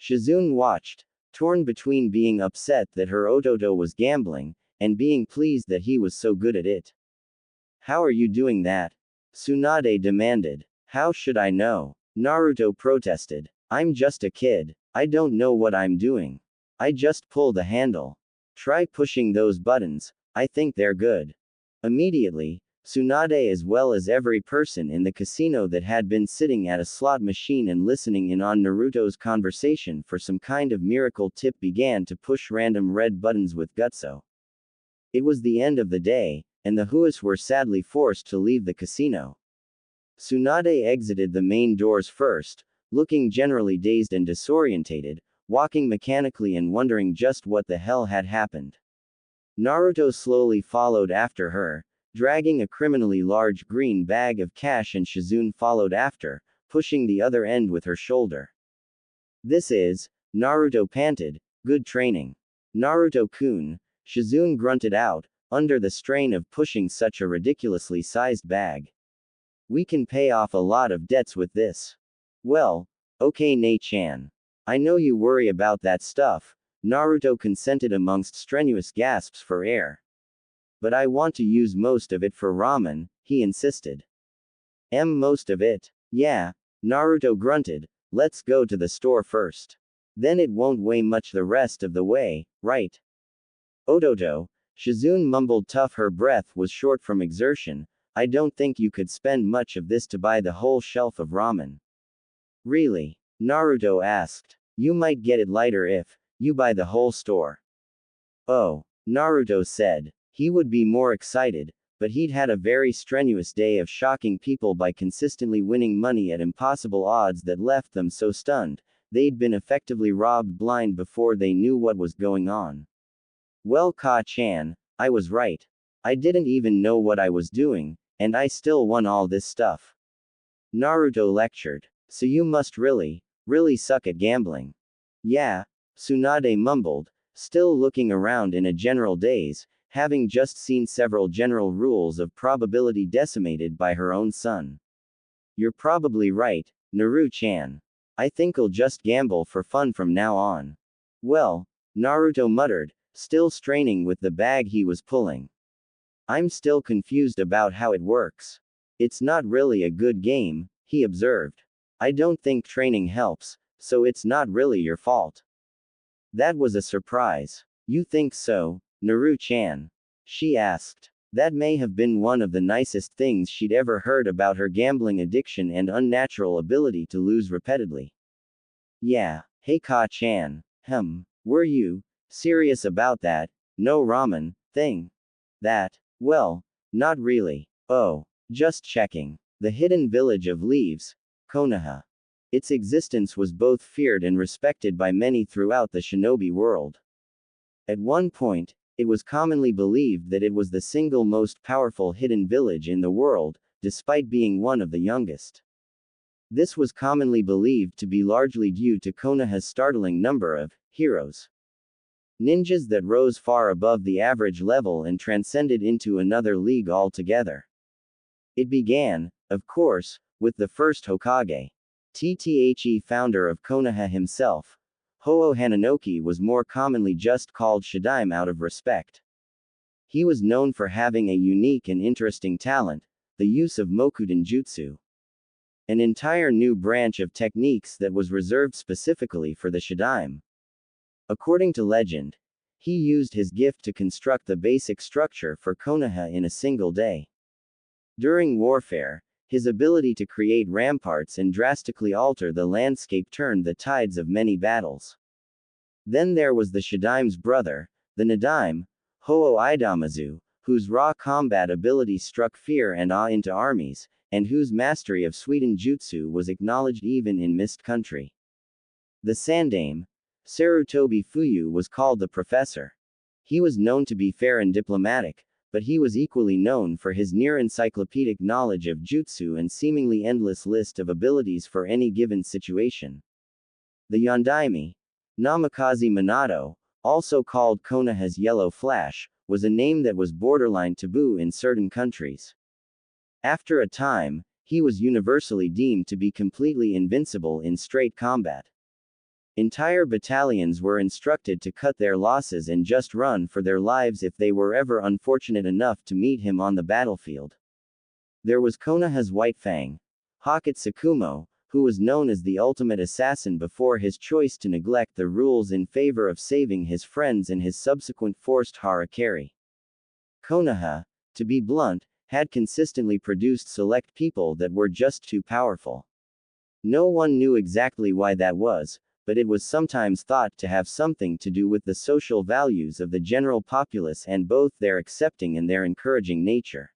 Shizune watched, torn between being upset that her Ototo was gambling, and being pleased that he was so good at it. How are you doing that? Tsunade demanded. How should I know? Naruto protested. I'm just a kid. I don't know what I'm doing. I just pull the handle. Try pushing those buttons, I think they're good. Immediately, Tsunade as well as every person in the casino that had been sitting at a slot machine and listening in on Naruto's conversation for some kind of miracle tip began to push random red buttons with gutso. It was the end of the day, and the Huas were sadly forced to leave the casino. Tsunade exited the main doors first, looking generally dazed and disorientated, walking mechanically and wondering just what the hell had happened. Naruto slowly followed after her, dragging a criminally large green bag of cash, and Shizune followed after, pushing the other end with her shoulder. This is, Naruto panted, good training. Naruto-kun, Shizune grunted out, under the strain of pushing such a ridiculously sized bag. We can pay off a lot of debts with this. Well, okay Nei-chan. I know you worry about that stuff, Naruto consented amongst strenuous gasps for air. But I want to use most of it for ramen, he insisted. Most of it? Yeah, Naruto grunted, let's go to the store first. Then it won't weigh much the rest of the way, right? Ototo, Shizune mumbled tough, her breath was short from exertion, I don't think you could spend much of this to buy the whole shelf of ramen. Really? Naruto asked. You might get it lighter if you buy the whole store. Oh, Naruto said. He would be more excited, but he'd had a very strenuous day of shocking people by consistently winning money at impossible odds that left them so stunned, they'd been effectively robbed blind before they knew what was going on. Well, Ka-chan, I was right. I didn't even know what I was doing, and I still won all this stuff. Naruto lectured. So you must really suck at gambling. Yeah, Tsunade mumbled, still looking around in a general daze, having just seen several general rules of probability decimated by her own son. You're probably right, Naru-chan. I think I'll just gamble for fun from now on. Well, Naruto muttered, still straining with the bag he was pulling. I'm still confused about how it works. It's not really a good game, he observed. I don't think training helps, so it's not really your fault. That was a surprise. You think so, Naru-chan? She asked. That may have been one of the nicest things she'd ever heard about her gambling addiction and unnatural ability to lose repeatedly. Yeah, hey Ka-chan, were you serious about that no ramen thing? That, well, not really. Oh, just checking. The hidden village of leaves, Konoha. Its existence was both feared and respected by many throughout the shinobi world. At one point, it was commonly believed that it was the single most powerful hidden village in the world, despite being one of the youngest. This was commonly believed to be largely due to Konoha's startling number of heroes. Ninjas that rose far above the average level and transcended into another league altogether. It began, of course, with the first Hokage. The founder of Konoha himself, Ho-Oh Hananoki, was more commonly just called Shadaime out of respect. He was known for having a unique and interesting talent, the use of Mokuden Jutsu. An entire new branch of techniques that was reserved specifically for the Shadaime. According to legend, he used his gift to construct the basic structure for Konoha in a single day. During warfare, his ability to create ramparts and drastically alter the landscape turned the tides of many battles. Then there was the Shadaime's brother, the Nadaime, Ho-Oh Idamazu, whose raw combat ability struck fear and awe into armies, and whose mastery of Suiten Jutsu was acknowledged even in Mist Country. The Sandaime, Sarutobi Fuyu, was called the Professor. He was known to be fair and diplomatic, but he was equally known for his near-encyclopedic knowledge of jutsu and seemingly endless list of abilities for any given situation. The Yondaime, Namikaze Minato, also called Konoha's Yellow Flash, was a name that was borderline taboo in certain countries. After a time, he was universally deemed to be completely invincible in straight combat. Entire battalions were instructed to cut their losses and just run for their lives if they were ever unfortunate enough to meet him on the battlefield. There was Konoha's White Fang, Hakat Tsukumo, who was known as the ultimate assassin before his choice to neglect the rules in favor of saving his friends and his subsequent forced harakiri. Konoha, to be blunt, had consistently produced select people that were just too powerful. No one knew exactly why that was, but it was sometimes thought to have something to do with the social values of the general populace and both their accepting and their encouraging nature.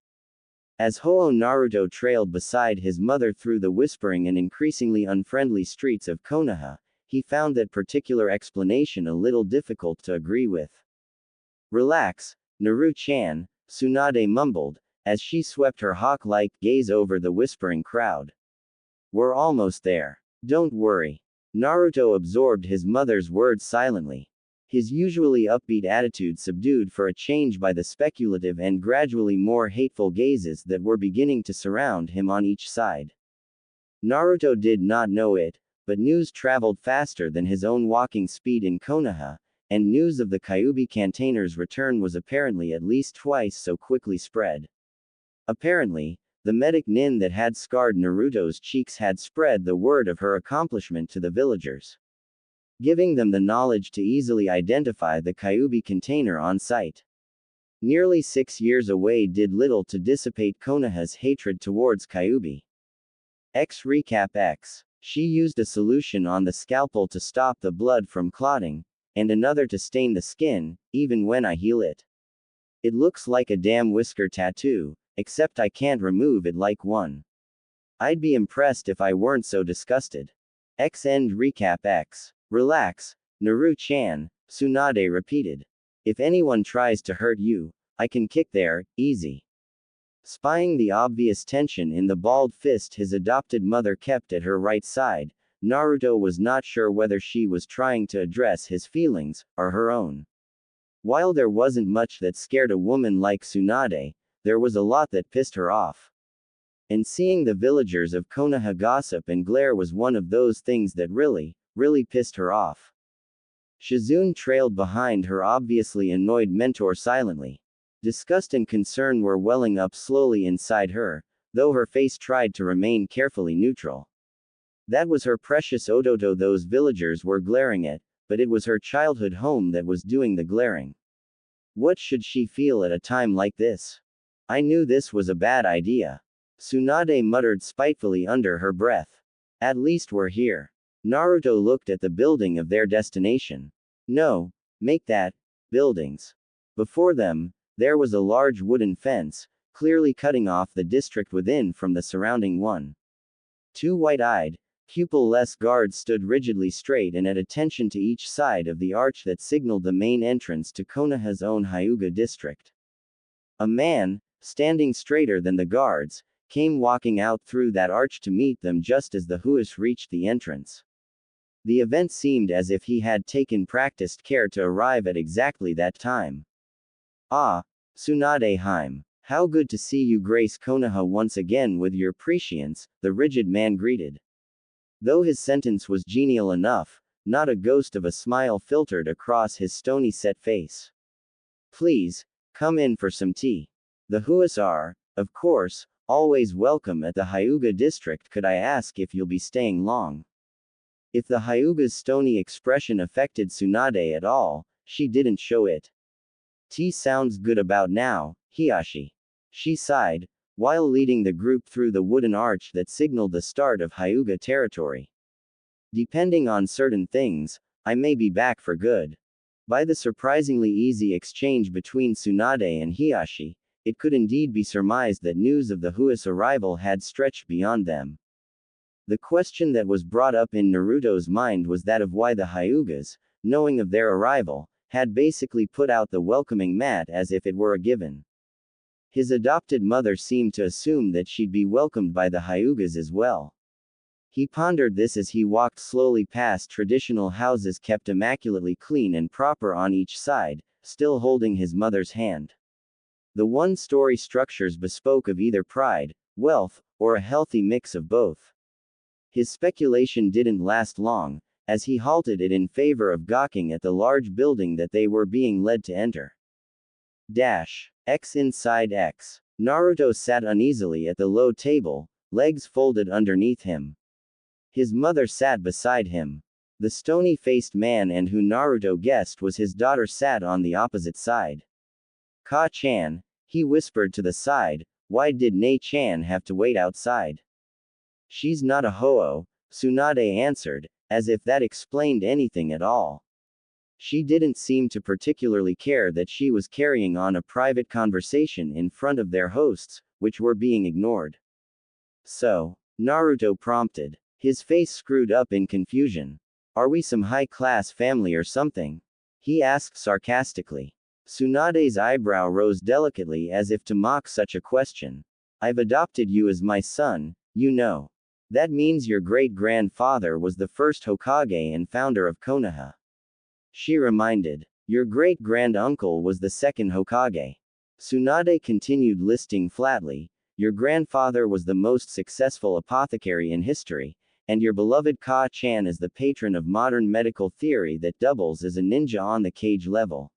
As Ho-Oh Naruto trailed beside his mother through the whispering and increasingly unfriendly streets of Konoha, he found that particular explanation a little difficult to agree with. Relax, Naru-chan, Tsunade mumbled, as she swept her hawk-like gaze over the whispering crowd. We're almost there. Don't worry. Naruto absorbed his mother's words silently. His usually upbeat attitude subdued for a change by the speculative and gradually more hateful gazes that were beginning to surround him on each side. Naruto did not know it, but news traveled faster than his own walking speed in Konoha, and news of the Kyuubi Cantainer's return was apparently at least twice so quickly spread. Apparently, the medic nin that had scarred Naruto's cheeks had spread the word of her accomplishment to the villagers, giving them the knowledge to easily identify the Kyuubi container on sight. Nearly 6 years away did little to dissipate Konoha's hatred towards Kyuubi. X Recap X. She used a solution on the scalpel to stop the blood from clotting, and another to stain the skin, even when I heal it. It looks like a damn whisker tattoo, except I can't remove it like one. I'd be impressed if I weren't so disgusted. X end recap X. Relax, Naru-chan, Tsunade repeated. If anyone tries to hurt you, I can kick their, easy. Spying the obvious tension in the balled fist his adopted mother kept at her right side, Naruto was not sure whether she was trying to address his feelings, or her own. While there wasn't much that scared a woman like Tsunade, there was a lot that pissed her off. And seeing the villagers of Konoha gossip and glare was one of those things that really pissed her off. Shizune trailed behind her obviously annoyed mentor silently. Disgust and concern were welling up slowly inside her, though her face tried to remain carefully neutral. That was her precious Odoto those villagers were glaring at, but it was her childhood home that was doing the glaring. What should she feel at a time like this? I knew this was a bad idea. Tsunade muttered spitefully under her breath. At least we're here. Naruto looked at the building of their destination. No, make that, buildings. Before them, there was a large wooden fence, clearly cutting off the district within from the surrounding one. Two white-eyed, pupil-less guards stood rigidly straight and at attention to each side of the arch that signaled the main entrance to Konoha's own Hyuga district. A man, standing straighter than the guards, came walking out through that arch to meet them just as the Huas reached the entrance. The event seemed as if he had taken practiced care to arrive at exactly that time. Ah, Tsunade Heim. How good to see you grace Konoha once again with your prescience, the rigid man greeted. Though his sentence was genial enough, not a ghost of a smile filtered across his stony set face. Please, come in for some tea. The Huas are, of course, always welcome at the Hyuga district. Could I ask if you'll be staying long? If the Hyuga's stony expression affected Tsunade at all, she didn't show it. Tea sounds good about now, Hiyashi. She sighed, while leading the group through the wooden arch that signaled the start of Hyuga territory. Depending on certain things, I may be back for good. By the surprisingly easy exchange between Tsunade and Hiyashi, it could indeed be surmised that news of the Huas' arrival had stretched beyond them. The question that was brought up in Naruto's mind was that of why the Hyugas, knowing of their arrival, had basically put out the welcoming mat as if it were a given. His adopted mother seemed to assume that she'd be welcomed by the Hyugas as well. He pondered this as he walked slowly past traditional houses kept immaculately clean and proper on each side, still holding his mother's hand. The one-story structures bespoke of either pride, wealth, or a healthy mix of both. His speculation didn't last long, as he halted it in favor of gawking at the large building that they were being led to enter. X inside X. Naruto sat uneasily at the low table, legs folded underneath him. His mother sat beside him. The stony-faced man and who Naruto guessed was his daughter sat on the opposite side. Ka-chan, he whispered to the side, why did Nei-chan have to wait outside? She's not a Ho-Oh, Tsunade answered, as if that explained anything at all. She didn't seem to particularly care that she was carrying on a private conversation in front of their hosts, which were being ignored. So, Naruto prompted. His face screwed up in confusion. Are we some high-class family or something? He asked sarcastically. Tsunade's eyebrow rose delicately as if to mock such a question. I've adopted you as my son, you know. That means your great-grandfather was the first Hokage and founder of Konoha. She reminded. Your great-grand-uncle was the second Hokage. Tsunade continued listing flatly. Your grandfather was the most successful apothecary in history, and your beloved Ka-chan is the patron of modern medical theory that doubles as a ninja on the cage level.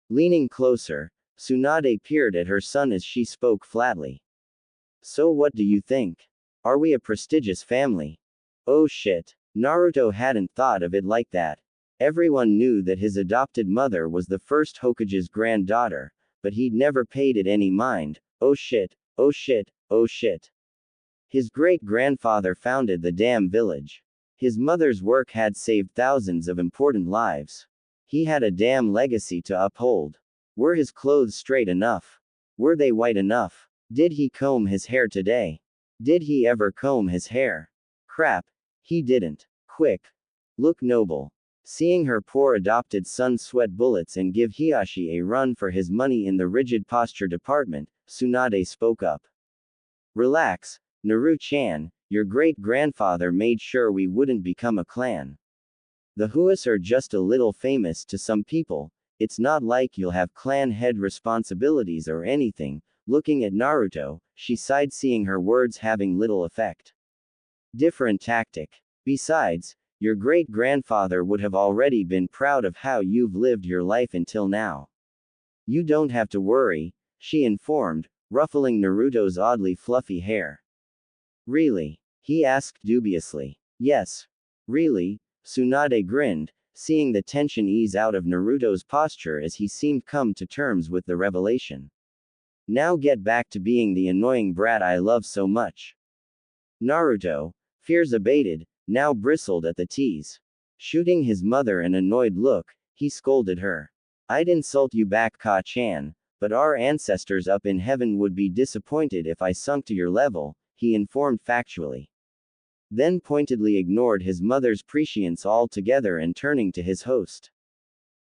Leaning closer, Tsunade peered at her son as she spoke flatly. So what do you think? Are we a prestigious family? Oh shit. Naruto hadn't thought of it like that. Everyone knew that his adopted mother was the first Hokage's granddaughter, but he'd never paid it any mind. Oh shit, oh shit, oh shit. His great-grandfather founded the damn village. His mother's work had saved thousands of important lives. He had a damn legacy to uphold. Were his clothes straight enough? Were they white enough? Did he comb his hair today? Did he ever comb his hair? Crap. He didn't. Quick. Look noble. Seeing her poor adopted son sweat bullets and give Hiashi a run for his money in the rigid posture department, Tsunade spoke up. Relax, Naru-chan, your great-grandfather made sure we wouldn't become a clan. The Huas are just a little famous to some people, it's not like you'll have clan head responsibilities or anything. Looking at Naruto, she sighed, seeing her words having little effect. Different tactic. Besides, your great-grandfather would have already been proud of how you've lived your life until now. You don't have to worry, she informed, ruffling Naruto's oddly fluffy hair. Really? He asked dubiously. Yes. Really? Tsunade grinned, seeing the tension ease out of Naruto's posture as he seemed come to terms with the revelation. Now get back to being the annoying brat I love so much. Naruto, fears abated, now bristled at the tease. Shooting his mother an annoyed look, he scolded her. I'd insult you back, Ka-chan, but our ancestors up in heaven would be disappointed if I sunk to your level, he informed factually. Then pointedly ignored his mother's prescience altogether and turning to his host.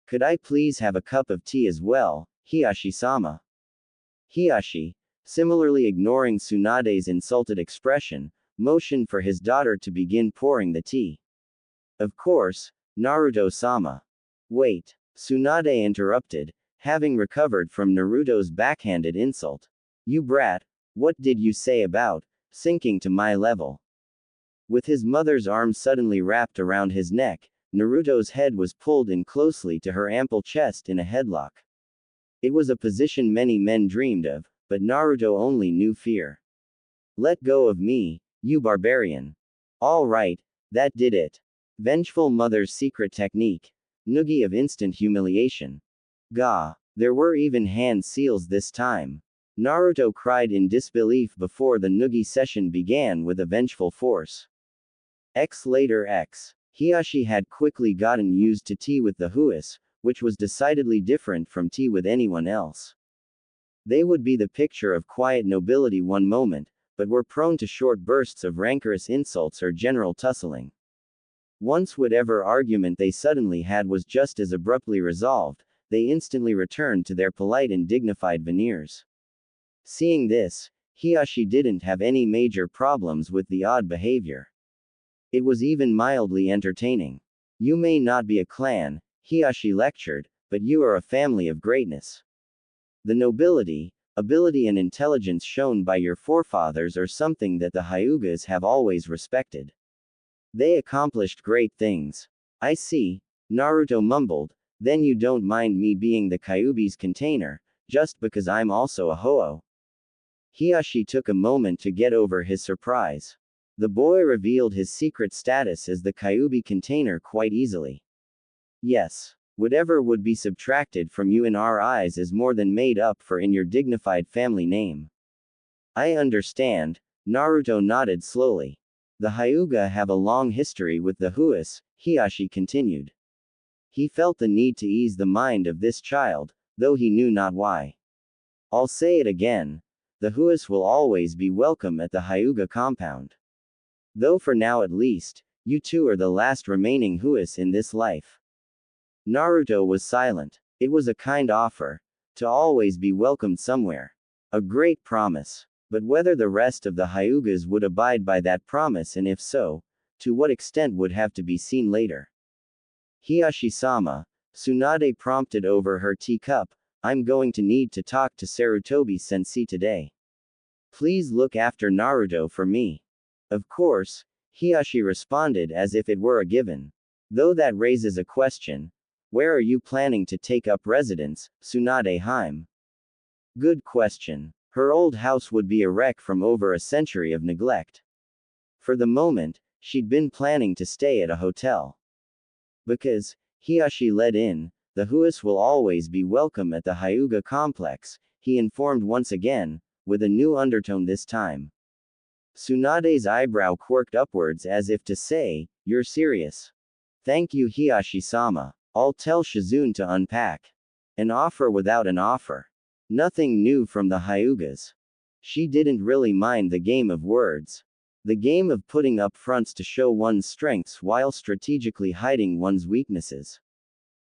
Could I please have a cup of tea as well, Hiashi-sama? Hiashi, similarly ignoring Tsunade's insulted expression, motioned for his daughter to begin pouring the tea. Of course, Naruto-sama. Wait, Tsunade interrupted, having recovered from Naruto's backhanded insult. You brat, what did you say about sinking to my level? With his mother's arm suddenly wrapped around his neck, Naruto's head was pulled in closely to her ample chest in a headlock. It was a position many men dreamed of, but Naruto only knew fear. Let go of me, you barbarian. All right, that did it. Vengeful mother's secret technique. Noogie of instant humiliation. Gah, there were even hand seals this time. Naruto cried in disbelief before the Noogie session began with a vengeful force. Later. Hiashi had quickly gotten used to tea with the Huas, which was decidedly different from tea with anyone else. They would be the picture of quiet nobility one moment, but were prone to short bursts of rancorous insults or general tussling. Once whatever argument they suddenly had was just as abruptly resolved, they instantly returned to their polite and dignified veneers. Seeing this, Hiashi didn't have any major problems with the odd behavior. It was even mildly entertaining. You may not be a clan, Hiashi lectured, but you are a family of greatness. The nobility, ability and intelligence shown by your forefathers are something that the Hyugas have always respected. They accomplished great things. I see, Naruto mumbled, then you don't mind me being the Kyuubi's container, just because I'm also a Ho-Oh. Hiashi took a moment to get over his surprise. The boy revealed his secret status as the Kyuubi container quite easily. Yes. Whatever would be subtracted from you in our eyes is more than made up for in your dignified family name. I understand, Naruto nodded slowly. The Hyuga have a long history with the Huas, Hiashi continued. He felt the need to ease the mind of this child, though he knew not why. I'll say it again. The Huas will always be welcome at the Hyuga compound. Though for now at least, you two are the last remaining Huas in this life. Naruto was silent. It was a kind offer, to always be welcomed somewhere. A great promise. But whether the rest of the Hyugas would abide by that promise, and if so, to what extent would have to be seen later. Hiashi-sama, Tsunade prompted over her teacup, I'm going to need to talk to Sarutobi-sensei today. Please look after Naruto for me. Of course, Hiashi responded as if it were a given. Though that raises a question. Where are you planning to take up residence, Tsunade-hime? Good question. Her old house would be a wreck from over a century of neglect. For the moment, she'd been planning to stay at a hotel. Because, Hiashi led in, the Huas will always be welcome at the Hyuga complex, he informed once again, with a new undertone this time. Tsunade's eyebrow quirked upwards as if to say, you're serious. Thank you, Hiashi-sama. I'll tell Shizune to unpack. An offer without an offer. Nothing new from the Hyugas. She didn't really mind the game of words. The game of putting up fronts to show one's strengths while strategically hiding one's weaknesses.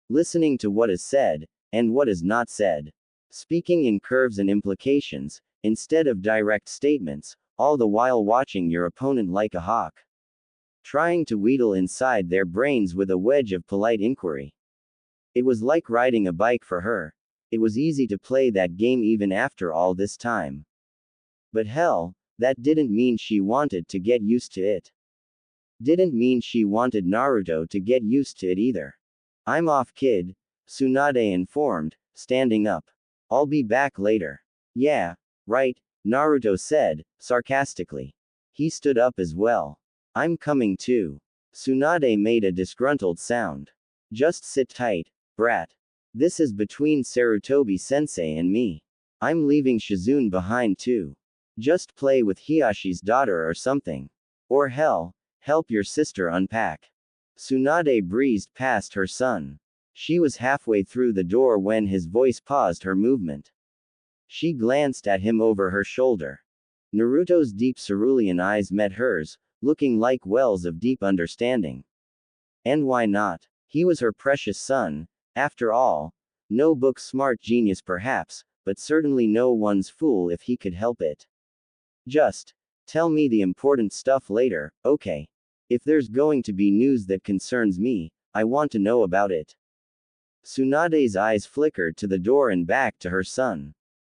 Listening to what is said, and what is not said. Speaking in curves and implications, instead of direct statements, all the while watching your opponent like a hawk. Trying to wheedle inside their brains with a wedge of polite inquiry. It was like riding a bike for her. It was easy to play that game even after all this time. But hell, that didn't mean she wanted to get used to it. Didn't mean she wanted Naruto to get used to it either. I'm off, kid, Tsunade informed, standing up. I'll be back later. Yeah, right, Naruto said, sarcastically. He stood up as well. I'm coming too. Tsunade made a disgruntled sound. Just sit tight, brat. This is between Sarutobi-sensei and me. I'm leaving Shizune behind too. Just play with Hiyashi's daughter or something. Or hell, help your sister unpack. Tsunade breezed past her son. She was halfway through the door when his voice paused her movement. She glanced at him over her shoulder. Naruto's deep cerulean eyes met hers, looking like wells of deep understanding. And why not? He was her precious son, after all. No book-smart genius perhaps, but certainly no one's fool if he could help it. Just tell me the important stuff later, okay? If there's going to be news that concerns me, I want to know about it. Tsunade's eyes flickered to the door and back to her son.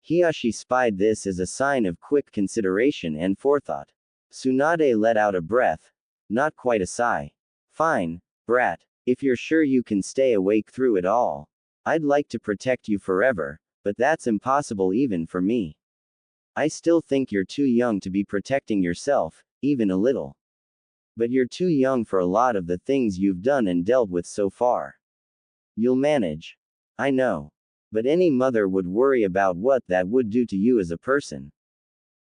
Hiyashi spied this as a sign of quick consideration and forethought. Tsunade let out a breath, not quite a sigh. Fine, brat, if you're sure you can stay awake through it all. I'd like to protect you forever, but that's impossible even for me. I still think you're too young to be protecting yourself, even a little. But you're too young for a lot of the things you've done and dealt with so far. You'll manage. I know. But any mother would worry about what that would do to you as a person.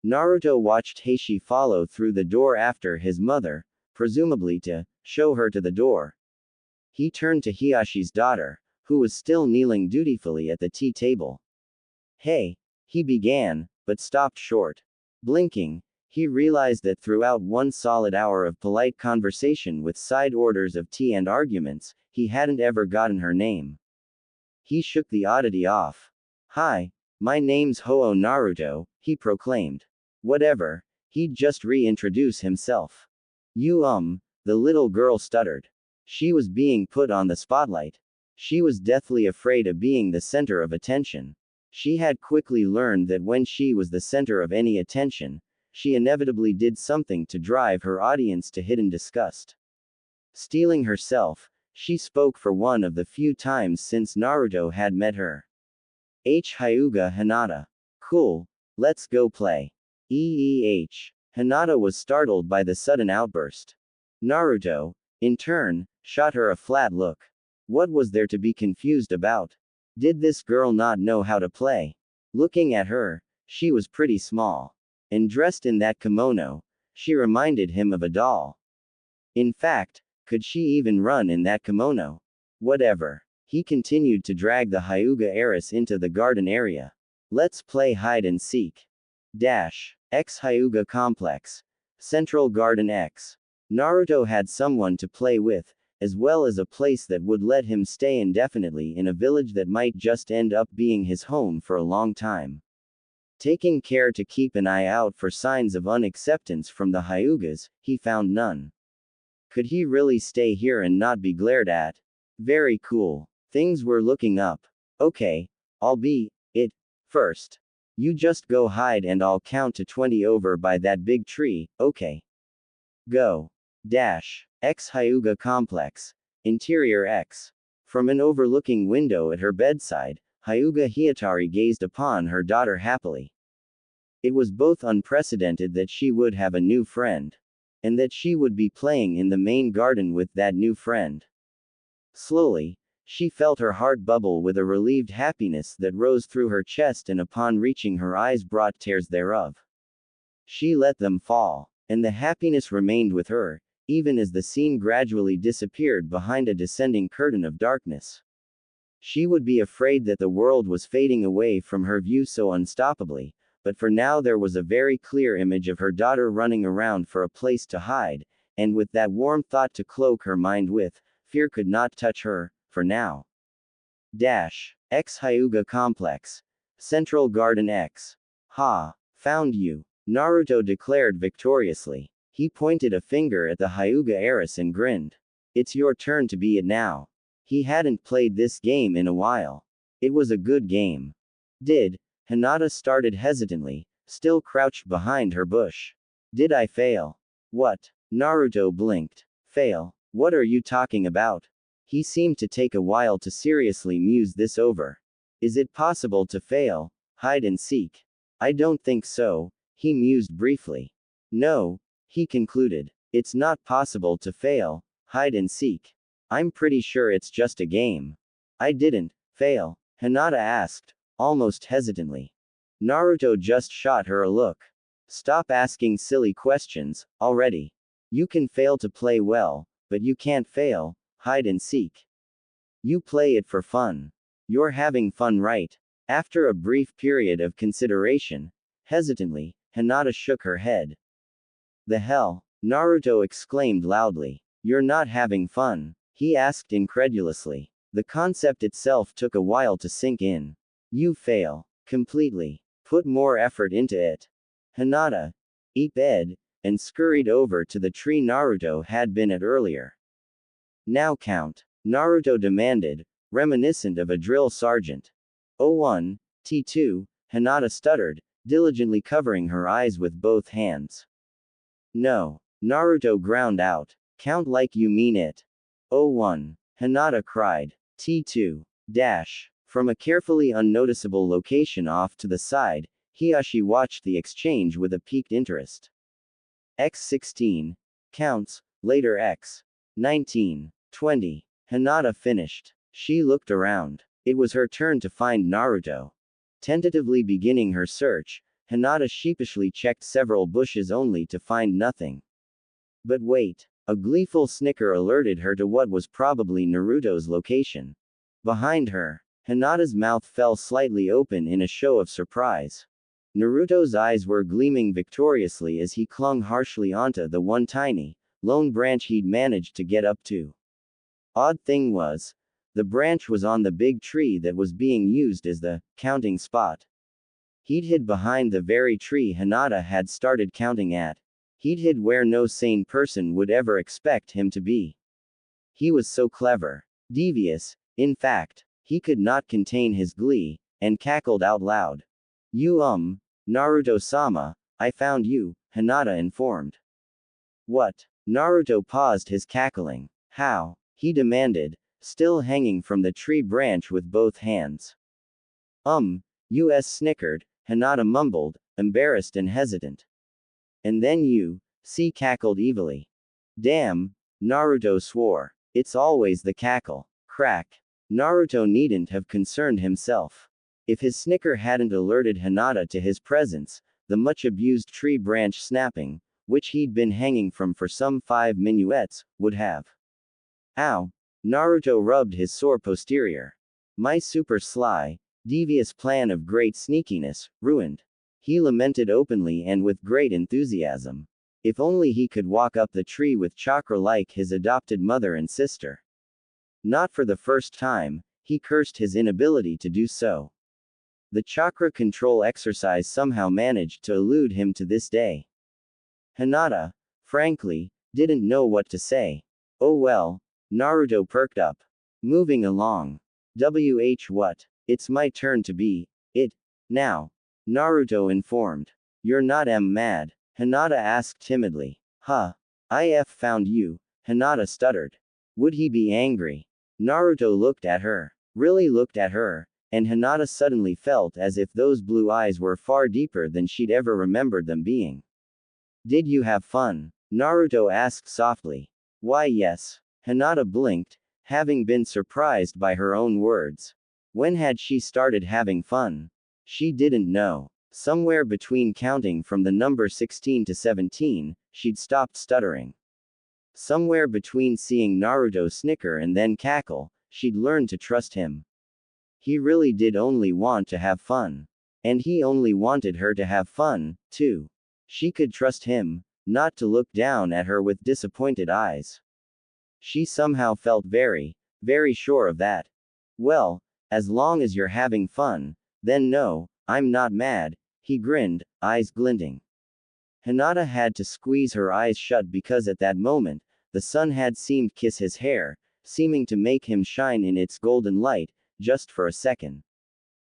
Naruto watched Heishi follow through the door after his mother, presumably to show her to the door. He turned to Hiyashi's daughter, who was still kneeling dutifully at the tea table. Hey, he began, but stopped short. Blinking, he realized that throughout one solid hour of polite conversation with side orders of tea and arguments, he hadn't ever gotten her name. He shook the oddity off. Hi, my name's Ho-Oh Naruto, he proclaimed. Whatever, he'd just reintroduce himself. The little girl stuttered. She was being put on the spotlight. She was deathly afraid of being the center of attention. She had quickly learned that when she was the center of any attention, she inevitably did something to drive her audience to hidden disgust. Steeling herself, she spoke for one of the few times since Naruto had met her. Hyuga Hinata. Cool, let's go play. Hinata was startled by the sudden outburst. Naruto, in turn, shot her a flat look. What was there to be confused about? Did this girl not know how to play? Looking at her, she was pretty small. And dressed in that kimono, she reminded him of a doll. In fact, could she even run in that kimono? Whatever. He continued to drag the Hyuga heiress into the garden area. Let's play hide and seek. X Hyuga Complex. Central Garden X. Naruto had someone to play with, as well as a place that would let him stay indefinitely in a village that might just end up being his home for a long time. Taking care to keep an eye out for signs of unacceptance from the Hyugas, he found none. Could he really stay here and not be glared at? Very cool. Things were looking up. Okay, I'll be it first. You just go hide and I'll count to 20 over by that big tree, okay? Go. X Hyuga Complex. Interior X. From an overlooking window at her bedside, Hyuga Hiyatari gazed upon her daughter happily. It was both unprecedented that she would have a new friend. And that she would be playing in the main garden with that new friend. Slowly, she felt her heart bubble with a relieved happiness that rose through her chest and upon reaching her eyes brought tears thereof. She let them fall, and the happiness remained with her, even as the scene gradually disappeared behind a descending curtain of darkness. She would be afraid that the world was fading away from her view so unstoppably, but for now there was a very clear image of her daughter running around for a place to hide, and with that warm thought to cloak her mind with, fear could not touch her, for now. X Hyuga Complex. Central Garden X. Ha! Found you. Naruto declared victoriously. He pointed a finger at the Hyuga heiress and grinned. It's your turn to be it now. He hadn't played this game in a while. It was a good game. Hinata started hesitantly, still crouched behind her bush. Did I fail? What? Naruto blinked. Fail? What are you talking about? He seemed to take a while to seriously muse this over. Is it possible to fail? Hide and seek? I don't think so, he mused briefly. No, he concluded. It's not possible to fail, hide and seek. I'm pretty sure it's just a game. I didn't fail, Hinata asked, almost hesitantly. Naruto just shot her a look. Stop asking silly questions, already. You can fail to play well, but you can't fail, hide and seek. You play it for fun. You're having fun, right? After a brief period of consideration, hesitantly, Hinata shook her head. The hell? Naruto exclaimed loudly. You're not having fun? He asked incredulously. The concept itself took a while to sink in. You fail. Completely. Put more effort into it. Hinata eeped, and scurried over to the tree Naruto had been at earlier. Now count. Naruto demanded, reminiscent of a drill sergeant. 01, T2, Hinata stuttered, diligently covering her eyes with both hands. No. Naruto ground out. Count like you mean it. 01. Hinata cried. T2. From a carefully unnoticeable location off to the side, Hiyashi watched the exchange with a piqued interest. X16. Counts, later X. 19. 20. Hinata finished. She looked around. It was her turn to find Naruto. Tentatively beginning her search, Hinata sheepishly checked several bushes only to find nothing. But wait. A gleeful snicker alerted her to what was probably Naruto's location. Behind her, Hinata's mouth fell slightly open in a show of surprise. Naruto's eyes were gleaming victoriously as he clung harshly onto the one tiny, lone branch he'd managed to get up to. Odd thing was, the branch was on the big tree that was being used as the counting spot. He'd hid behind the very tree Hinata had started counting at. He'd hid where no sane person would ever expect him to be. He was so clever. Devious, in fact, he could not contain his glee, and cackled out loud. Naruto-sama, I found you, Hinata informed. What? Naruto paused his cackling. How? He demanded, still hanging from the tree branch with both hands. US snickered, Hinata mumbled, embarrassed and hesitant. And then you, see cackled evilly. Damn, Naruto swore. It's always the cackle. Crack. Naruto needn't have concerned himself. If his snicker hadn't alerted Hinata to his presence, the much-abused tree branch snapping, which he'd been hanging from for some 5 minuets, would have. Ow. Naruto rubbed his sore posterior. My super sly, devious plan of great sneakiness, ruined. He lamented openly and with great enthusiasm. If only he could walk up the tree with chakra like his adopted mother and sister. Not for the first time, he cursed his inability to do so. The chakra control exercise somehow managed to elude him to this day. Hinata, frankly, didn't know what to say. Oh well, Naruto perked up. Moving along. What? It's my turn to be it now. Naruto informed. You're not mad? Hinata asked timidly. Huh. If found you, Hinata stuttered. Would he be angry? Naruto looked at her. Really looked at her, and Hinata suddenly felt as if those blue eyes were far deeper than she'd ever remembered them being. Did you have fun? Naruto asked softly. Why yes. Hinata blinked, having been surprised by her own words. When had she started having fun? She didn't know. Somewhere between counting from the number 16 to 17, she'd stopped stuttering. Somewhere between seeing Naruto snicker and then cackle, she'd learned to trust him. He really did only want to have fun. And he only wanted her to have fun, too. She could trust him, not to look down at her with disappointed eyes. She somehow felt very, very sure of that. Well, as long as you're having fun, then no, I'm not mad, he grinned, eyes glinting. Hinata had to squeeze her eyes shut because at that moment, the sun had seemed kiss his hair, seeming to make him shine in its golden light, just for a second.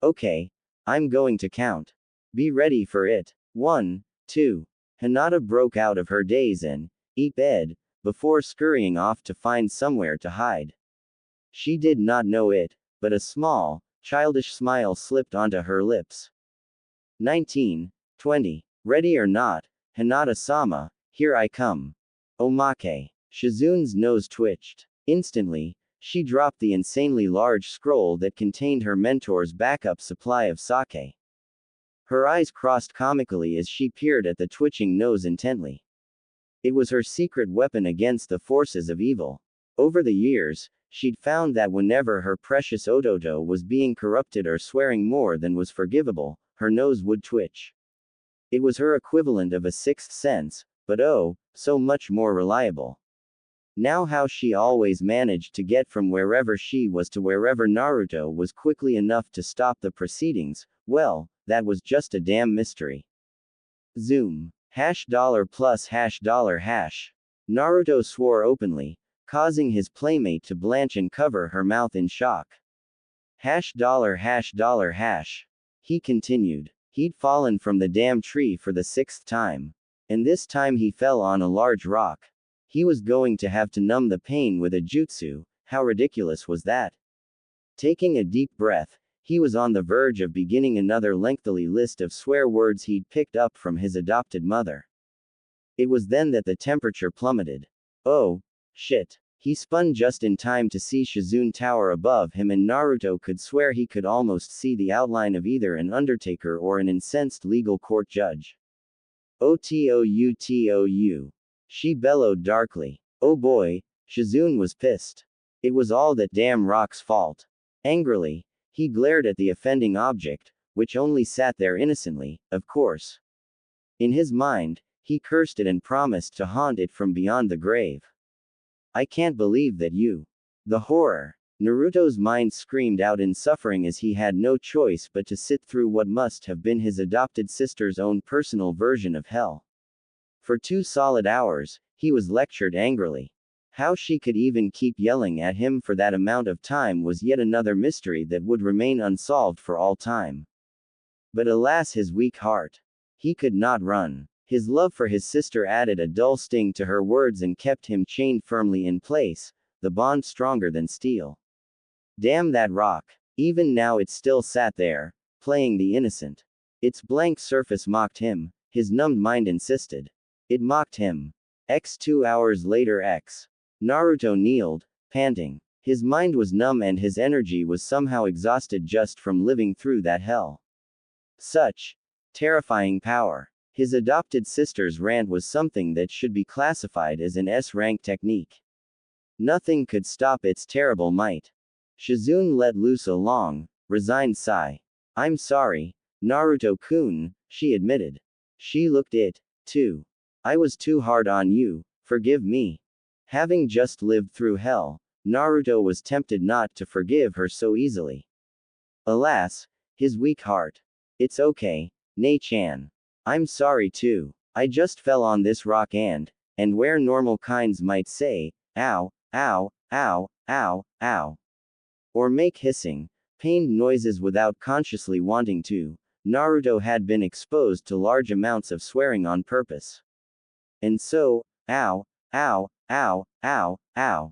Okay. I'm going to count. Be ready for it. 1, 2. Hinata broke out of her daze and eat bed, before scurrying off to find somewhere to hide. She did not know it, but a small, childish smile slipped onto her lips. 19, 20. Ready or not, Hinata-sama, here I come. Omake. Shizune's nose twitched. Instantly, she dropped the insanely large scroll that contained her mentor's backup supply of sake. Her eyes crossed comically as she peered at the twitching nose intently. It was her secret weapon against the forces of evil. Over the years, she'd found that whenever her precious Ototo was being corrupted or swearing more than was forgivable, her nose would twitch. It was her equivalent of a sixth sense, but oh, so much more reliable. Now how she always managed to get from wherever she was to wherever Naruto was quickly enough to stop the proceedings, well, that was just a damn mystery. Zoom. $+$. Naruto swore openly, causing his playmate to blanch and cover her mouth in shock. $$. He continued. He'd fallen from the damn tree for the 6th time. And this time he fell on a large rock. He was going to have to numb the pain with a jutsu. How ridiculous was that? Taking a deep breath, he was on the verge of beginning another lengthy list of swear words he'd picked up from his adopted mother. It was then that the temperature plummeted. Oh, shit. He spun just in time to see Shizune tower above him, and Naruto could swear he could almost see the outline of either an undertaker or an incensed legal court judge. Otou. She bellowed darkly. Oh boy, Shizune was pissed. It was all that damn rock's fault. Angrily, he glared at the offending object, which only sat there innocently, of course. In his mind, he cursed it and promised to haunt it from beyond the grave. I can't believe that you. The horror. Naruto's mind screamed out in suffering as he had no choice but to sit through what must have been his adopted sister's own personal version of hell. For 2 solid hours, he was lectured angrily. How she could even keep yelling at him for that amount of time was yet another mystery that would remain unsolved for all time. But alas, his weak heart. He could not run. His love for his sister added a dull sting to her words and kept him chained firmly in place, the bond stronger than steel. Damn that rock. Even now it still sat there, playing the innocent. Its blank surface mocked him, his numbed mind insisted. It mocked him. 2 hours later. Naruto kneeled, panting. His mind was numb and his energy was somehow exhausted just from living through that hell. Such terrifying power. His adopted sister's rant was something that should be classified as an S-rank technique. Nothing could stop its terrible might. Shizune let loose a long, resigned sigh. I'm sorry, Naruto-kun, she admitted. She looked it, too. I was too hard on you, forgive me. Having just lived through hell, Naruto was tempted not to forgive her so easily. Alas, his weak heart. It's okay, Nei-chan. I'm sorry too. I just fell on this rock and where normal kinds might say, ow, ow, ow, ow, ow. Or make hissing, pained noises without consciously wanting to, Naruto had been exposed to large amounts of swearing on purpose. And so, ow, ow, ow, ow, ow,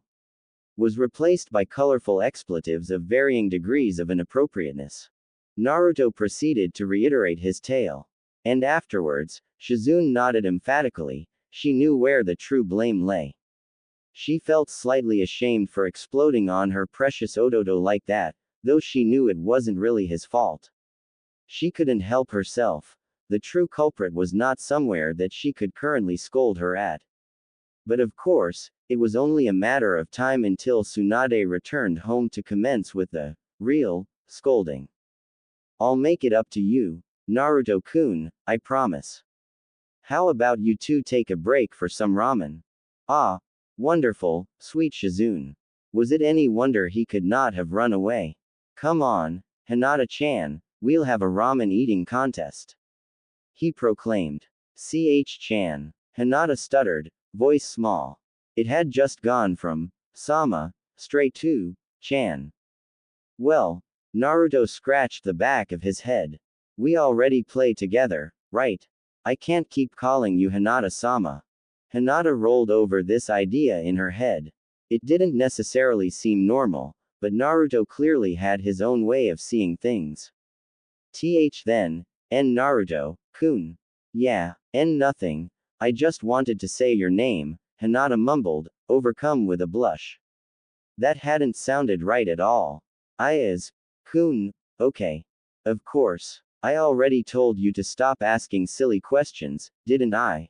was replaced by colorful expletives of varying degrees of inappropriateness. Naruto proceeded to reiterate his tale. And afterwards, Shizune nodded emphatically. She knew where the true blame lay. She felt slightly ashamed for exploding on her precious Ototo like that, though she knew it wasn't really his fault. She couldn't help herself. The true culprit was not somewhere that she could currently scold her at. But of course, it was only a matter of time until Tsunade returned home to commence with the real scolding. I'll make it up to you, Naruto-kun, I promise. How about you two take a break for some ramen? Ah, wonderful, sweet Shizune. Was it any wonder he could not have run away? Come on, Hinata-chan, we'll have a ramen eating contest. He proclaimed. Chan. Hinata stuttered, voice small. It had just gone from Sama straight to Chan. Well, Naruto scratched the back of his head. We already play together, right? I can't keep calling you Hinata-sama. Hinata rolled over this idea in her head. It didn't necessarily seem normal, but Naruto clearly had his own way of seeing things. Then, Naruto-kun. Yeah, nothing. I just wanted to say your name, Hinata mumbled, overcome with a blush. That hadn't sounded right at all. Kun. Okay. Of course. I already told you to stop asking silly questions, didn't I?